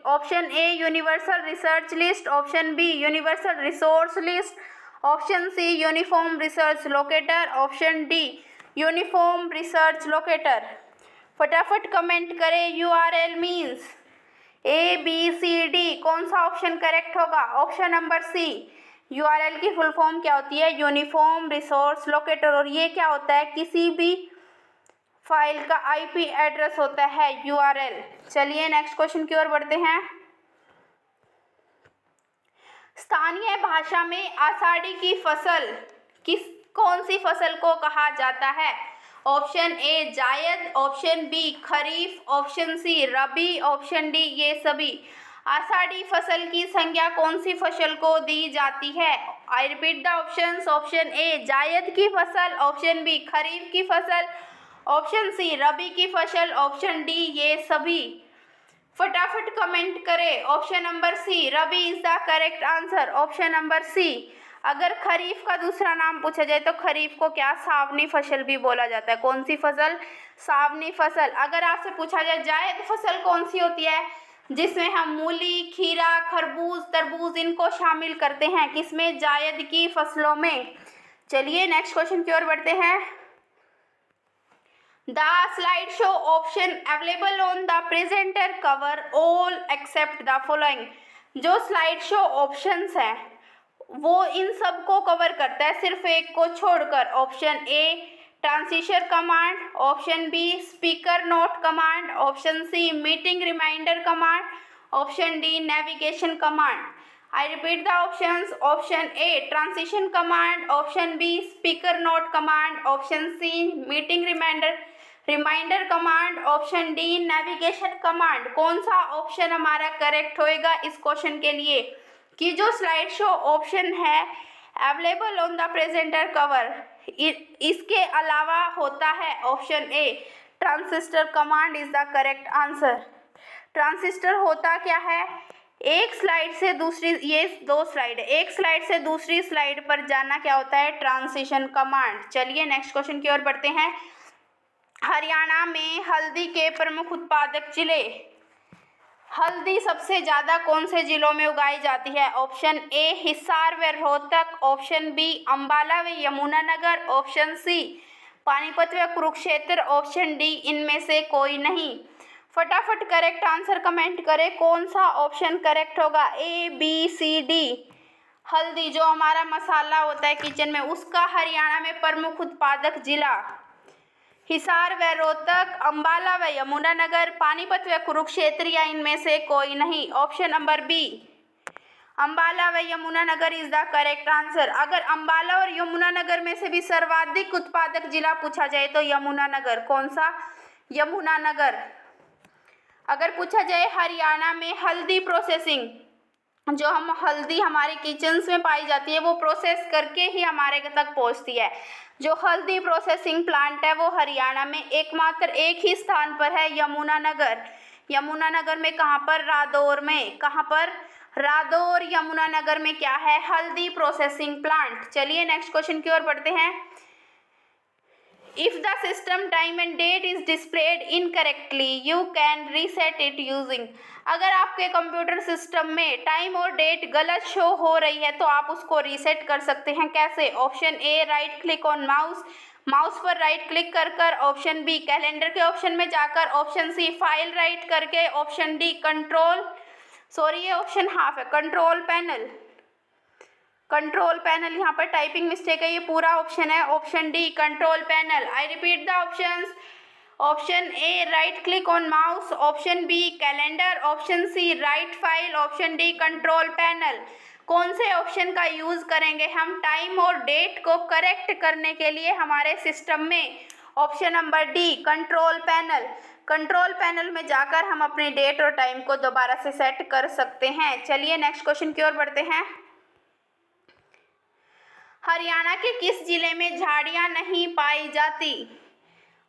option A universal research list, option B universal resource list, option C uniform research locator, option D uniform research locator. फटाफट comment करें URL means ABCD, कौन सा option correct होगा? Option number C. URL की full form क्या होती है? Uniform resource locator. और ये क्या होता है? किसी भी फाइल का IP एड्रेस होता है URL। चलिए नेक्स्ट क्वेश्चन की ओर बढ़ते हैं। स्थानीय भाषा में आषाढ़ी की फसल कौन सी फसल को कहा जाता है? ऑप्शन ए जायद, ऑप्शन बी खरीफ, ऑप्शन सी रबी, ऑप्शन डी ये सभी। आषाढ़ी फसल की संज्ञा कौन सी फसल को दी जाती है? आई रिपीट द ऑप्शंस। ऑप्शन ए जायद की फसल, ऑप्शन बी खरीफ की फसल, ऑप्शन सी रबी की फसल, ऑप्शन डी ये सभी। फटाफट कमेंट करें, option number C rabi is the correct answer. Option number C. अगर खरीफ का दूसरा नाम पूछा जाए तो खरीफ को क्या सावनी फसल भी बोला जाता है। कौन सी फसल? सावनी फसल। अगर आपसे पूछा जाए जायद फसल कौन सी होती है, जिसमें हम मूली, खीरा, खरबूज, तरबूज इनको शामिल करते हैं, किसमें? जायद की फसलों में। चलिए नेक्स्ट क्वेश्चन की ओर बढ़ते हैं। The slideshow option available on the presenter cover all except the following। जो स्लाइड शो ऑप्शंस हैं वो इन सब को कवर करता है, सिर्फ एक को छोड़कर। Option A transition command, option B speaker note command, option C meeting reminder command, option D navigation command. I repeat the options. Option A transition command, option B speaker note command, option C meeting reminder command, option D navigation command. कौन सा option हमारा correct होएगा इस question के लिए कि जो slide show option है available on the presenter cover, इसके अलावा होता है option A transistor command is the correct answer. Transistor होता क्या है? एक स्लाइड से दूसरी, ये दो स्लाइड है, एक स्लाइड से दूसरी स्लाइड पर जाना क्या होता है? Transition command. चलिए नेक्स्ट क्वेश्चन की ओर बढ़ते हैं। हरियाणा में हल्दी के प्रमुख उत्पादक जिले। हल्दी सबसे ज़्यादा कौन से जिलों में उगाई जाती है? ऑप्शन ए हिसार व रोहतक, ऑप्शन बी अंबाला व यमुनानगर, ऑप्शन सी पानीपत व कुरुक्षेत्र, ऑप्शन डी इनमें से कोई नहीं। फटाफट करेक्ट आंसर कमेंट करें, कौन सा ऑप्शन करेक्ट होगा? ABCD। हल्दी जो हमारा मसाला होता है किचन में, उसका हरियाणा में प्रमुख उत्पादक जिला हिसार व रोहतक, अंबाला व यमुनानगर, पानीपत व कुरुक्षेत्र या इनमें से कोई नहीं। ऑप्शन नंबर बी अंबाला व Yamunanagar is the correct answer. अगर अंबाला और यमुनानगर में से भी सर्वाधिक उत्पादक जिला पूछा जाए तो यमुनानगर। कौन सा? यमुनानगर। अगर पूछा जाए हरियाणा में हल्दी प्रोसेसिंग, जो हम हल्दी हमारे किचन्स में पाई जाती है वो प्रोसेस करके ही हमारे तक पहुंचती है। जो हल्दी प्रोसेसिंग प्लांट है वो हरियाणा में एकमात्र एक ही स्थान पर है, यमुनानगर। यमुनानगर में कहाँ पर? रादौर में। कहाँ पर? रादौर यमुनानगर में क्या है? हल्दी प्रोसेसिंग प्लांट। चलिए नेक्स्ट क्वेश्चन की ओर बढ़ते हैं। If the system time and date is displayed incorrectly, you can reset it using। अगर आपके कंप्यूटर सिस्टम में टाइम और डेट गलत शो हो रही है तो आप उसको रीसेट कर सकते हैं। कैसे? Option A right click on mouse पर राइट क्लिक कर, ऑप्शन बी कैलेंडर के ऑप्शन में जाकर, ऑप्शन सी फाइल राइट करके, ऑप्शन डी कंट्रोल सॉरी ये ऑप्शन हाफ है, कंट्रोल पैनल। कंट्रोल पैनल यहाँ पर टाइपिंग मिस्टेक है, ये पूरा ऑप्शन है option D control panel. I repeat the options. Option A right click on mouse, option B calendar, option C right file, option D control panel. कौन से option का use करेंगे हम टाइम और डेट को करेक्ट करने के लिए हमारे सिस्टम में? Option number D control panel. Control panel में जाकर हम अपनी डेट और टाइम को दोबारा से सेट कर सकते हैं। चलिए नेक्स्ट क्वेश्चन की ओर बढ़ते हैं। हरियाणा के किस जिले में झाड़ियां नहीं पाई जाती?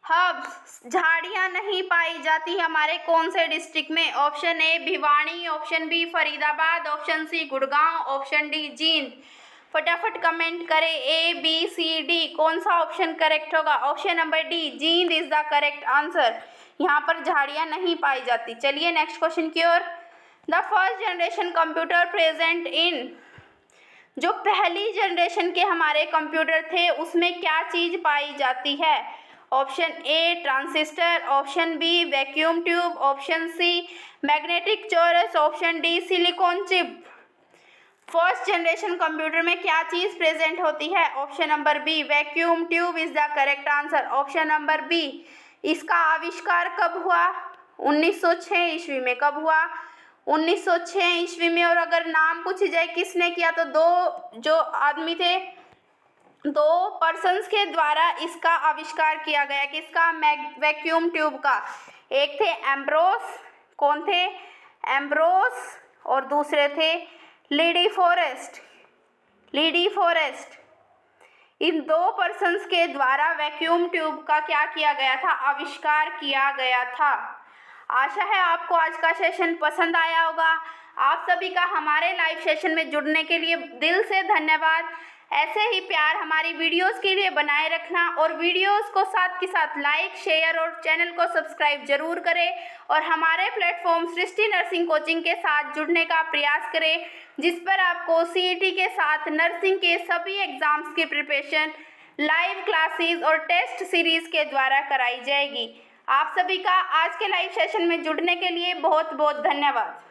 हब्स झाड़ियां नहीं पाई जाती हमारे कौन से डिस्ट्रिक्ट में? Option A Bhiwani, option B Faridabad, option C Gurgaon, option D Jind. फटाफट कमेंट करें ए बी सी डी, कौन सा ऑप्शन करेक्ट होगा? Option number D Jind is the correct answer. यहाँ पर झाड़ियां नहीं पाई जाती। चलिए नेक्स्ट क्वेश्चन की ओर। The first generation computer present in, जो पहली जनरेशन के हमारे कंप्यूटर थे उसमें क्या चीज पाई जाती है? Option A transistor, option B vacuum tube, option C magnetic cores, option D silicon chip. First generation computer में क्या चीज प्रेजेंट होती है? Option number B vacuum tube is the correct answer. Option number B. इसका आविष्कार कब हुआ? 1906 ईस्वी में। कब हुआ? 1906 ईस्वी में। और अगर नाम पूछी जाए किसने किया तो दो जो आदमी थे, दो पर्सन्स के द्वारा इसका आविष्कार किया गया। किसका? वैक्यूम ट्यूब का। एक थे एम्ब्रोस, कौन थे? एम्ब्रोस, और दूसरे थे लीडी फॉरेस्ट। लीडी फॉरेस्ट, इन दो पर्सन्स के द्वारा वैक्यूम ट्यूब का क्या किया गया था? आविष्कार किया गया था। आशा है आपको आज का सेशन पसंद आया होगा। आप सभी का हमारे लाइव सेशन में जुड़ने के लिए दिल से धन्यवाद। ऐसे ही प्यार हमारी वीडियोस के लिए बनाए रखना और वीडियोस को साथ के साथ लाइक, शेयर और चैनल को सब्सक्राइब जरूर करें और हमारे प्लेटफॉर्म सृष्टि नर्सिंग कोचिंग के साथ जुड़ने का प्रयास करें, जिस पर आपको सीईटी के साथ नर्सिंग के सभी एग्जाम्स की प्रिपरेशन लाइव क्लासेस और टेस्ट सीरीज के द्वारा कराई जाएगी। आप सभी का आज के लाइव सेशन में जुड़ने के लिए बहुत बहुत धन्यवाद।